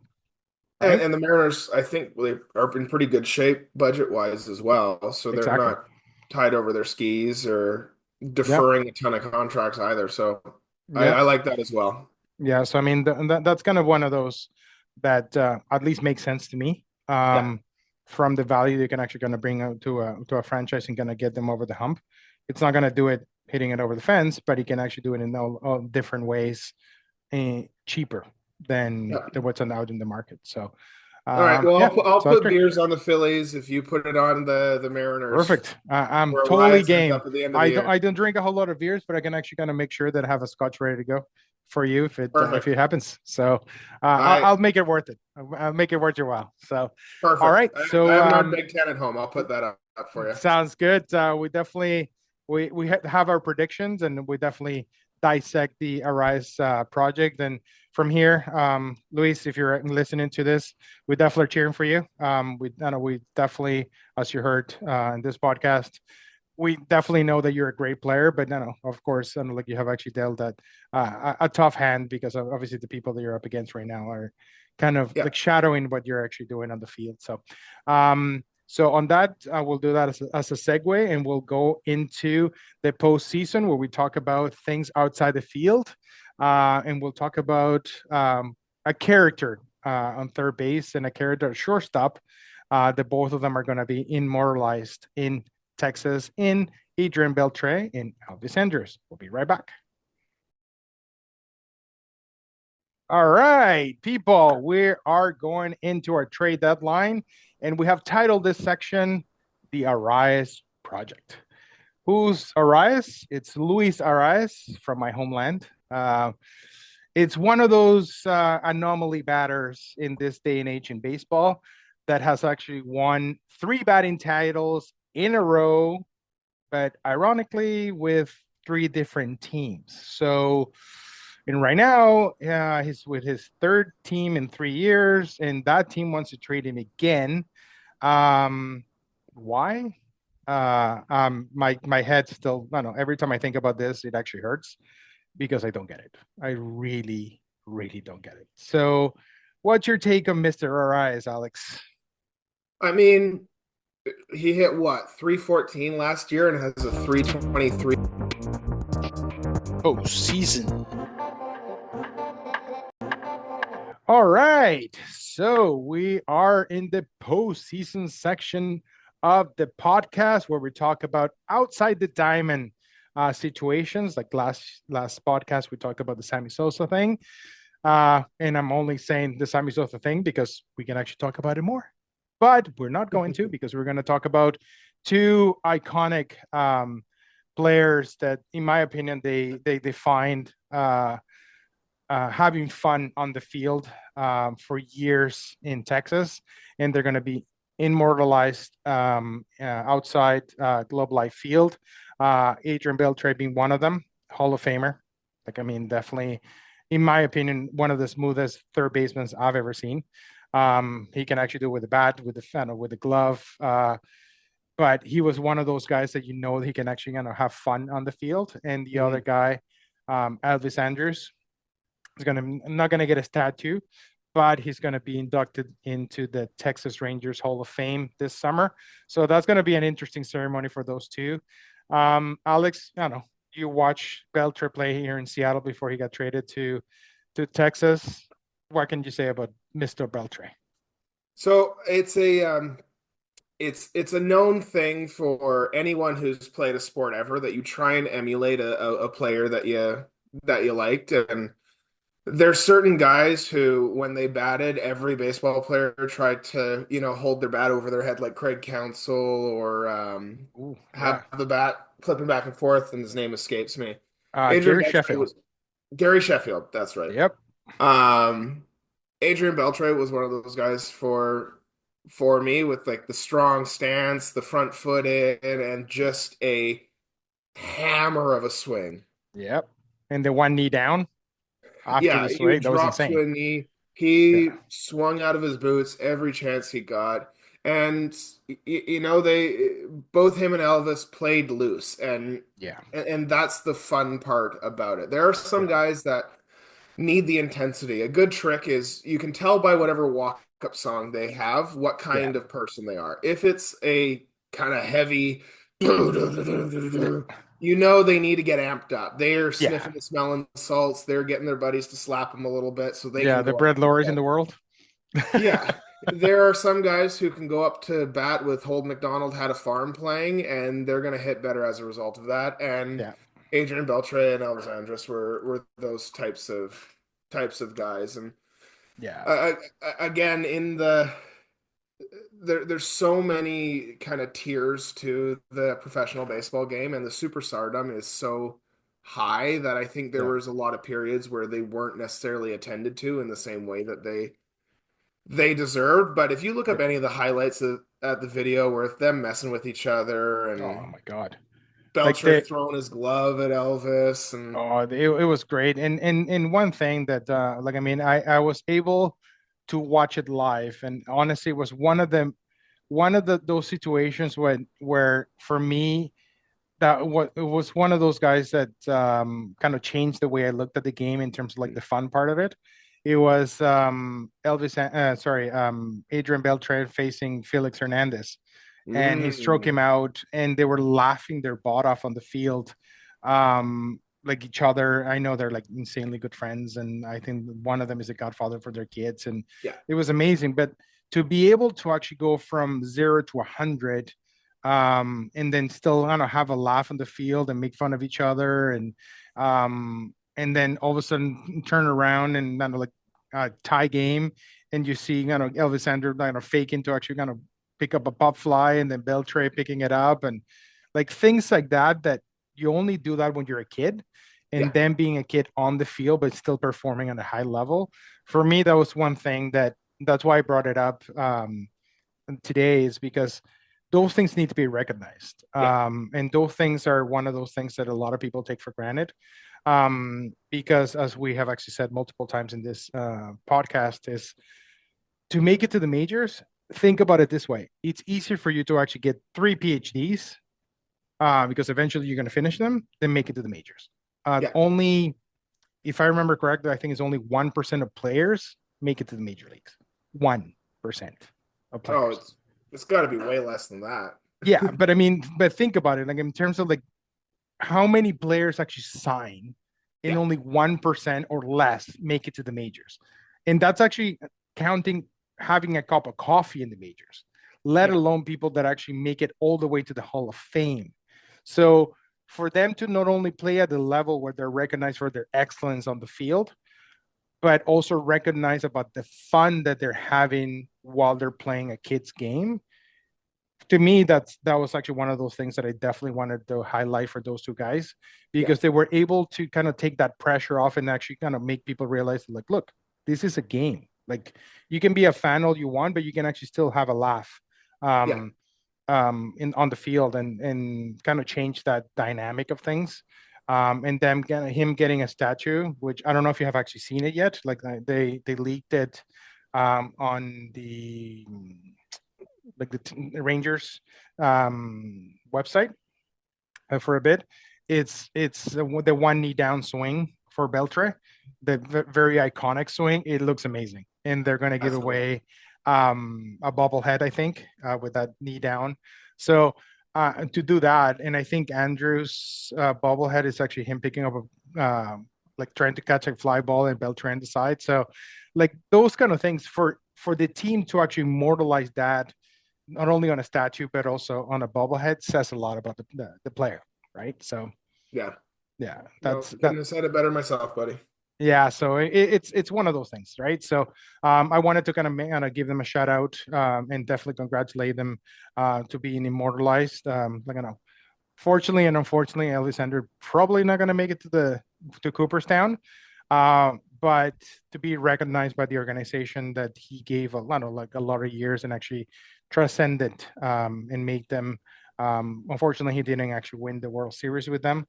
And, Right? and the Mariners, I think they are in pretty good shape budget wise as well. So they're Exactly. not tied over their skis or Yep. deferring a ton of contracts either. So I Yep. like that as well. Yeah. So I mean, that's kind of one of those that at least makes sense to me. Yeah. From the value they can actually going to bring out to a franchise and going to get them over the hump. It's not going to do it hitting it over the fence, but he can actually do it in all different ways, cheaper than Yeah. what's out in the market. So, All right. Well, yeah. I'll So that's put great. beers on the Phillies if you put it on the Mariners, Perfect. I'm where totally Arraez ends game. up at the end of the year. I don't drink a whole lot of beers, but I can actually kind of make sure that I have a scotch ready to go for you if it Perfect. happens. So All right. I'll make it worth it. I'll make it worth your while. So all Perfect. right. I So have an art Big Ten at home. I'll put that up for you. sounds good. We definitely we have our predictions and we definitely dissect the Arraez project. And from here, Luis, if you're listening to this, we definitely are cheering for you. I know we definitely, as you heard in this podcast, we definitely know that you're a great player, but no, of course, and like you have actually dealt that a tough hand because obviously the people that you're up against right now are kind of Yeah. like shadowing what you're actually doing on the field. So on that, we'll do that as a segue, and we'll go into the postseason where we talk about things outside the field, and we'll talk about a character on third base and a character at shortstop. That both of them are going to be immortalized in Texas in Adrian Beltre and Elvis Andrews. We'll be right back. All right, people, we are going into our trade deadline, and we have titled this section The Arraez Project. Who's Arraez? It's Luis Arraez from my homeland. It's one of those anomaly batters in this day and age in baseball that has actually won 3 batting titles in a row, but ironically with 3 different teams. So, and right now, he's with his third team in 3 years, and that team wants to trade him again. Why? My head still, I don't know. Every time I think about this, it actually hurts because I don't get it. I really, really don't get it. So, what's your take on Mr. Arraez, Alex? I mean, he hit what 314 last year and has a 323. Postseason. All right. So we are in the postseason section of the podcast where we talk about outside the diamond situations. Like last podcast, we talked about the Sammy Sosa thing. And I'm only saying the Sammy Sosa thing because we can actually talk about it more. But we're not going to because we're going to talk about 2 iconic players that, in my opinion, they defined having fun on the field for years in Texas, and they're going to be immortalized outside Globe Life Field. Adrian Beltre being one of them, Hall of Famer. Like, I mean, definitely in my opinion, one of the smoothest third basemen I've ever seen. He can actually do it with the bat, with the fan, with the glove. But he was one of those guys that he can actually have fun on the field. And the other guy, Elvis Andrews, is not gonna get his tattoo, but he's gonna be inducted into the Texas Rangers Hall of Fame this summer. So that's gonna be an interesting ceremony for those two. Alex, I don't know. You watch Beltre play here in Seattle before he got traded to Texas. What can you say about Mr. Beltre? So it's a known thing for anyone who's played a sport ever that you try and emulate a player that you liked. And there's certain guys who, when they batted, every baseball player tried to, hold their bat over their head like Craig Counsell, or Ooh, have yeah. the bat flipping back and forth, and his name escapes me. Adrian Gary Beltre Sheffield. was Gary Sheffield, that's right. Yep. Um, Adrian Beltre was one of those guys for me, with like the strong stance, the front foot in, and just a hammer of a swing. Yep. And the one knee down after Yeah, the he would swing, that was drop to insane. a knee. Yeah. He swung out of his boots every chance he got. And they both, him and Elvis, played loose, and Yeah. and that's the fun part about it. There are some Yeah. guys that need the intensity. A good trick is you can tell by whatever walk-up song they have what Yeah. kind of person they are. If it's a kind of heavy, they need to get amped up. They're Yeah. sniffing the smelling salts. They're getting their buddies to slap them a little bit so they Yeah. can The go up Brett to Lorries in bat. the world. Yeah. There are some guys who can go up to bat with Hold McDonald Had a Farm playing, and they're going to hit better as a result of that. And Yeah. Adrian Beltre and Elvis Andrus were those types of guys. And Yeah. uh, again, there's so many kind of tiers to the professional baseball game, and the superstardom is so high that I think there Yeah. was a lot of periods where they weren't necessarily attended to in the same way that they deserved. But if you look Yeah. up any of the highlights at the video where it's them messing with each other, Oh and my God. Like Beltre throwing his glove at Elvis, and it was great. And one thing that like I mean, I was able to watch it live, and honestly it was one of the those situations where for me it was one of those guys that kind of changed the way I looked at the game in terms of like the fun part of it. It was Adrian Beltre facing Felix Hernandez, and he struck him mm, out, and they were laughing their butt off on the field, like each other. I know they're like insanely good friends, and I think one of them is a godfather for their kids, and yeah, it was amazing. But to be able to actually go from 0 to 100, and then still, I don't know, have a laugh on the field and make fun of each other, and then all of a sudden turn around and kind of like tie game, and you see Elvis Andrew fake into actually pick up a pop fly, and then Beltre picking it up, and like things like that you only do that when you're a kid, and yeah, then being a kid on the field but still performing at a high level. For me, that was one thing that's why I brought it up today, is because those things need to be recognized. yeah, And those things are one of those things that a lot of people take for granted. Because as we have actually said multiple times in this podcast, is to make it to the majors, think about it this way. It's easier for you to actually get 3 PhDs, because eventually you're going to finish them, than make it to the majors. yeah. Only, if I remember correctly, I think it's only 1% of players make it to the major leagues. 1% of Oh, players. it's got to be way less than that. Yeah, but I mean, but think about it. Like in terms of like how many players actually sign, and Yeah, only 1% or less make it to the majors. And that's actually counting having a cup of coffee in the majors, let yeah, alone people that actually make it all the way to the Hall of Fame. So for them to not only play at the level where they're recognized for their excellence on the field, but also recognize about the fun that they're having while they're playing a kid's game. To me, that was actually one of those things that I definitely wanted to highlight for those two guys, yeah, because they were able to kind of take that pressure off and actually kind of make people realize, like, look, this is a game. Like, you can be a fan all you want, but you can actually still have a laugh yeah. in on the field, and kind of change that dynamic of things. And them him getting a statue, which I don't know if you have actually seen it yet. Like they leaked it on the Rangers website for a bit. It's the one knee down swing for Beltre, the very iconic swing. It looks amazing, and they're going to give away a bobblehead, I think, with that knee down. So to do that, and I think Andrew's bobblehead is actually him picking up a like trying to catch a fly ball and Beltre on the side. So like those kind of things for the team to actually immortalize that, not only on a statue but also on a bobblehead, says a lot about the player, right? So yeah, couldn't have said it better myself, buddy. Yeah, so it's one of those things, right? So I wanted to kind of give them a shout out and definitely congratulate them to being immortalized. Like, fortunately and unfortunately, Elvis probably not going to make it to Cooperstown, but to be recognized by the organization that he gave a lot of years and actually transcended and made them. Unfortunately, he didn't actually win the World Series with them.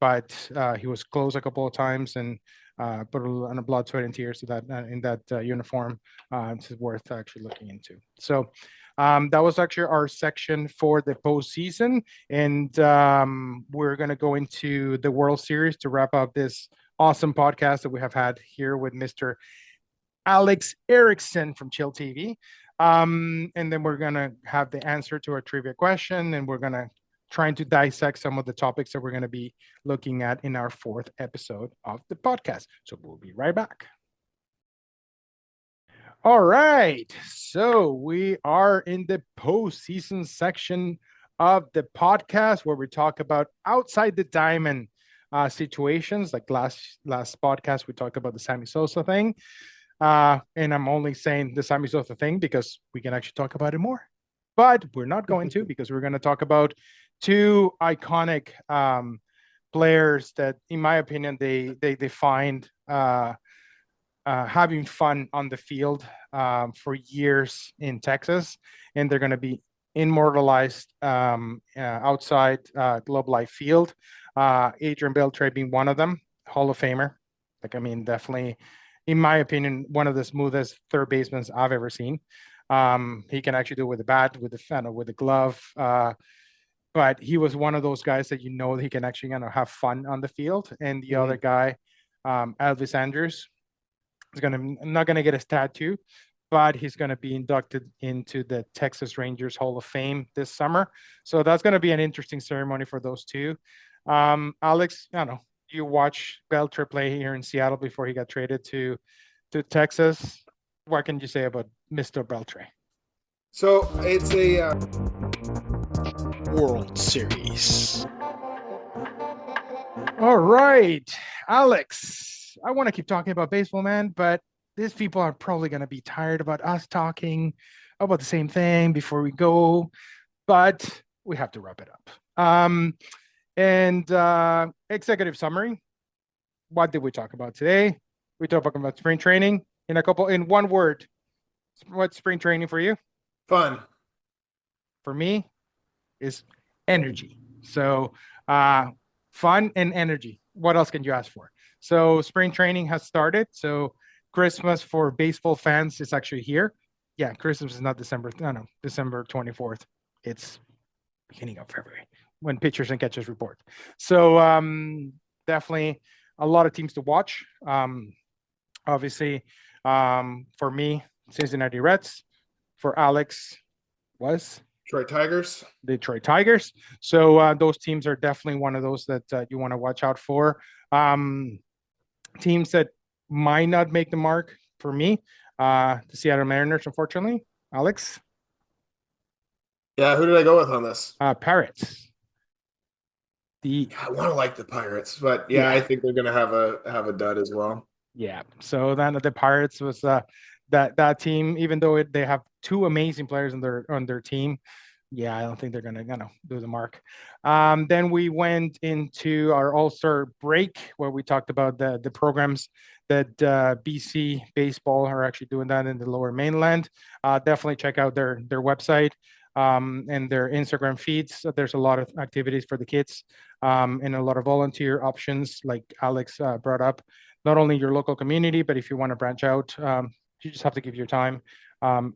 But he was close a couple of times and put on a blood, sweat, and tears to that in that uniform. It's worth actually looking into. So that was actually our section for the postseason, and we're going to go into the World Series to wrap up this awesome podcast that we have had here with Mr. Alex Eriksson from Chill TV. And then we're going to have the answer to our trivia question, and we're going to trying to dissect some of the topics that we're going to be looking at in our 4th episode of the podcast. So we'll be right back. All right. So we are in the postseason section of the podcast where we talk about outside the diamond situations. Like last podcast, we talked about the Sammy Sosa thing. And I'm only saying the Sammy Sosa thing because we can actually talk about it more. But we're not going to, because we're going to talk about 2 iconic players that, in my opinion, they defined having fun on the field for years in Texas, and they're going to be immortalized outside Globe Life Field. Adrian Beltre being one of them, Hall of Famer. Definitely, in my opinion, one of the smoothest third basemen I've ever seen. He can actually do it with the bat, with the glove. But he was one of those guys that he can actually have fun on the field. And the other guy, Elvis Andrews, is not gonna get a statue, but he's gonna be inducted into the Texas Rangers Hall of Fame this summer. So that's gonna be an interesting ceremony for those 2. Alex, you watch Beltre play here in Seattle before he got traded to Texas. What can you say about Mr. Beltre? So it's a World Series. All right, Alex, I want to keep talking about baseball, man, but these people are probably going to be tired about us talking about the same thing before we go, but we have to wrap it up. And executive summary. What did we talk about today? We talked about spring training in one word. What's spring training for you? Fun. For me, is energy. So fun and energy. What else can you ask for? So spring training has started. So Christmas for baseball fans is actually here. Yeah, Christmas is not December 24th. It's beginning of February when pitchers and catchers report. So definitely a lot of teams to watch. Obviously, for me, Cincinnati Reds. For Alex, was Detroit Tigers. So those teams are definitely one of those that you want to watch out for. Teams that might not make the mark for me, the Seattle Mariners, unfortunately. Alex? Yeah, who did I go with on this? Pirates. I want to like the Pirates, but yeah, I think they're going to have a dud as well. Yeah. So then the Pirates was that team, even though they have 2 amazing players on their team. Yeah, I don't think they're gonna do the mark. Then we went into our All-Star break where we talked about the programs that BC baseball are actually doing that in the Lower Mainland. Definitely check out their website. and their Instagram feeds. So there's a lot of activities for the kids, and a lot of volunteer options, like Alex brought up. Not only your local community, but if you want to branch out, you just have to give your time.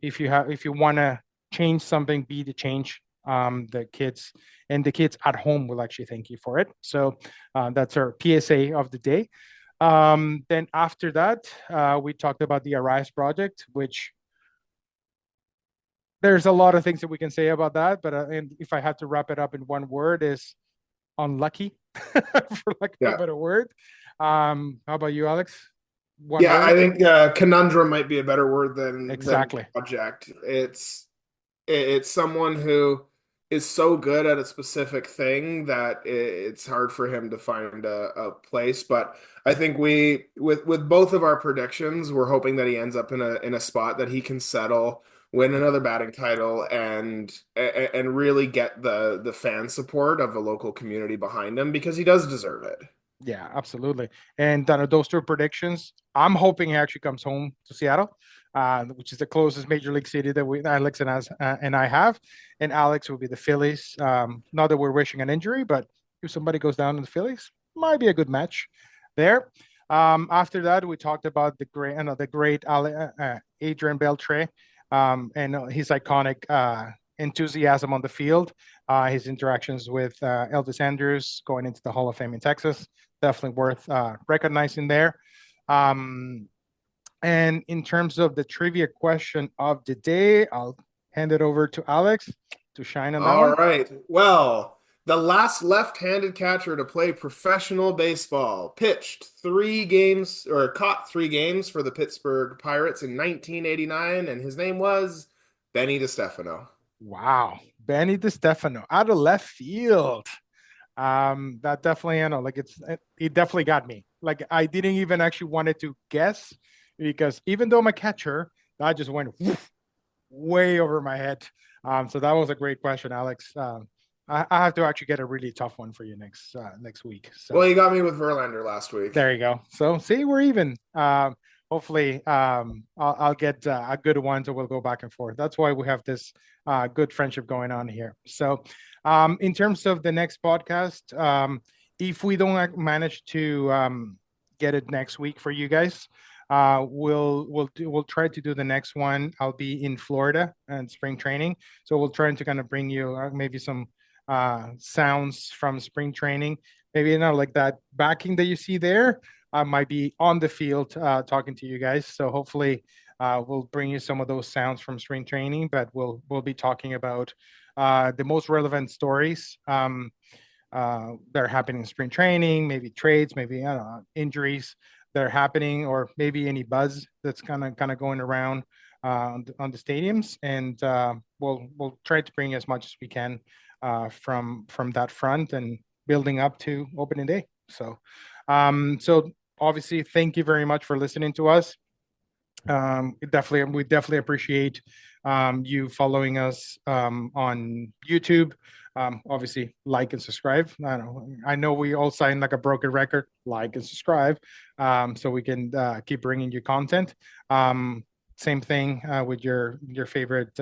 If you want to change something, be the change. The kids at home will actually thank you for it. So that's our PSA of the day. Then after that, we talked about the Arraez project, which there's a lot of things that we can say about that. But and if I had to wrap it up in one word, is unlucky, for lack of a better word. How about you, Alex? One word? I think conundrum might be a better word than project. It's someone who is so good at a specific thing that it's hard for him to find a place. But I think with both of our predictions, we're hoping that he ends up in a spot that he can settle, win another batting title, and really get the fan support of the local community behind him, because he does deserve it. Yeah, absolutely. And those two predictions, I'm hoping he actually comes home to Seattle, which is the closest major league city that Alex and I have. And Alex will be the Phillies. Not that we're wishing an injury, but if somebody goes down in the Phillies, might be a good match there. After that, we talked about the great Adrian Beltre, and his iconic enthusiasm on the field, his interactions with Elvis Andrews going into the Hall of Fame in Texas. Definitely worth recognizing there. And in terms of the trivia question of the day, I'll hand it over to Alex to shine on that one. All right. Well, the last left-handed catcher to play professional baseball pitched 3 games, or caught 3 games for the Pittsburgh Pirates in 1989, and his name was Benny DiStefano. Wow, Benny DiStefano out of left field. That definitely, it definitely got me. Like, I didn't even actually wanted to guess, because even though I'm a catcher, that just went way over my head. So that was a great question, Alex. I have to actually get a really tough one for you next week. So. Well, you got me with Verlander last week. There you go. So see, we're even. Hopefully, I'll get a good one, so we'll go back and forth. That's why we have this good friendship going on here. So, in terms of the next podcast, if we don't manage to get it next week for you guys, we'll try to do the next one. I'll be in Florida and spring training, so we'll try to kind of bring you maybe some sounds from spring training. Maybe like that backing that you see there. I might be on the field talking to you guys. So hopefully we'll bring you some of those sounds from spring training, but we'll be talking about the most relevant stories that are happening in spring training, maybe trades, maybe injuries that are happening, or maybe any buzz that's kind of going around on the stadiums. And we'll try to bring as much as we can from that front and building up to opening day. So obviously, thank you very much for listening to us. We definitely appreciate you following us on YouTube. Obviously, like and subscribe. I know we all sign like a broken record. Like and subscribe, so we can keep bringing you content. Same thing with your favorite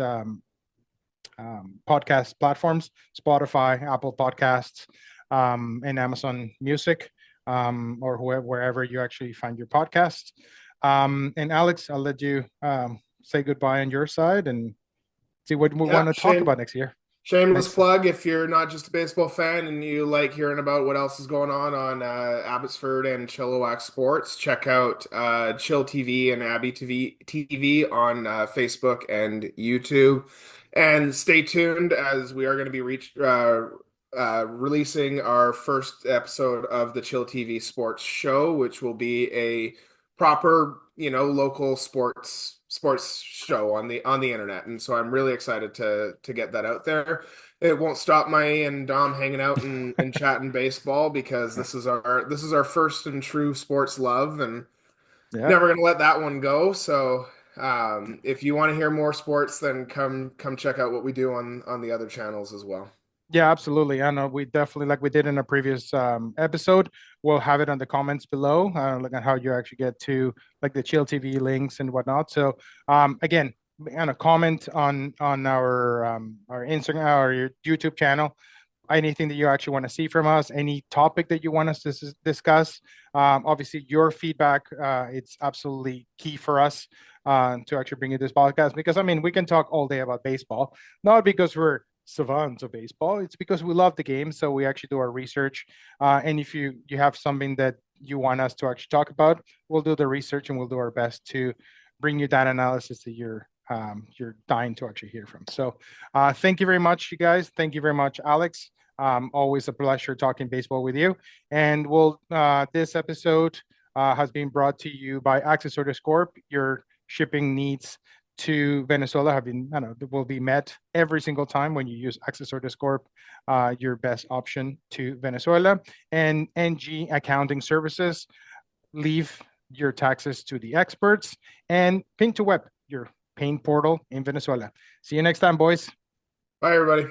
podcast platforms: Spotify, Apple Podcasts, and Amazon Music. Or wherever you actually find your podcast. And Alex, I'll let you say goodbye on your side and see what we want to talk about next year. Shameless plug, if you're not just a baseball fan and you like hearing about what else is going on Abbotsford and Chilliwack Sports, check out Chill TV and Abby TV on Facebook and YouTube. And stay tuned, as we are going to be releasing our first episode of the Chill TV Sports Show, which will be a proper, local sports show on the internet. And so I'm really excited to get that out there. It won't stop me and Dom hanging out and chatting baseball, because this is our first and true sports love, and never gonna let that one go. So if you want to hear more sports, then come check out what we do on the other channels as well. Yeah, absolutely. I know we definitely, like we did in a previous episode, we'll have it on the comments below, look at how you actually get to like the Chill TV links and whatnot. So again, and a comment on our Instagram or your YouTube channel. Anything that you actually want to see from us, any topic that you want us to discuss. Obviously, your feedback, it's absolutely key for us to actually bring you this podcast, because I mean, we can talk all day about baseball, not because we're savants of baseball. It's because we love the game, so we actually do our research. And if you have something that you want us to actually talk about, we'll do the research and we'll do our best to bring you that analysis that you're dying to actually hear from. So thank you very much, you guys. Thank you very much, Alex. Always a pleasure talking baseball with you. And this episode has been brought to you by Accessorios Corp. Your shipping needs to Venezuela will be met every single time when you use Accessorios Corp, your best option to Venezuela. And NG Accounting Services, leave your taxes to the experts. And Pink to Web, your paying portal in Venezuela. See you next time, boys. Bye, everybody.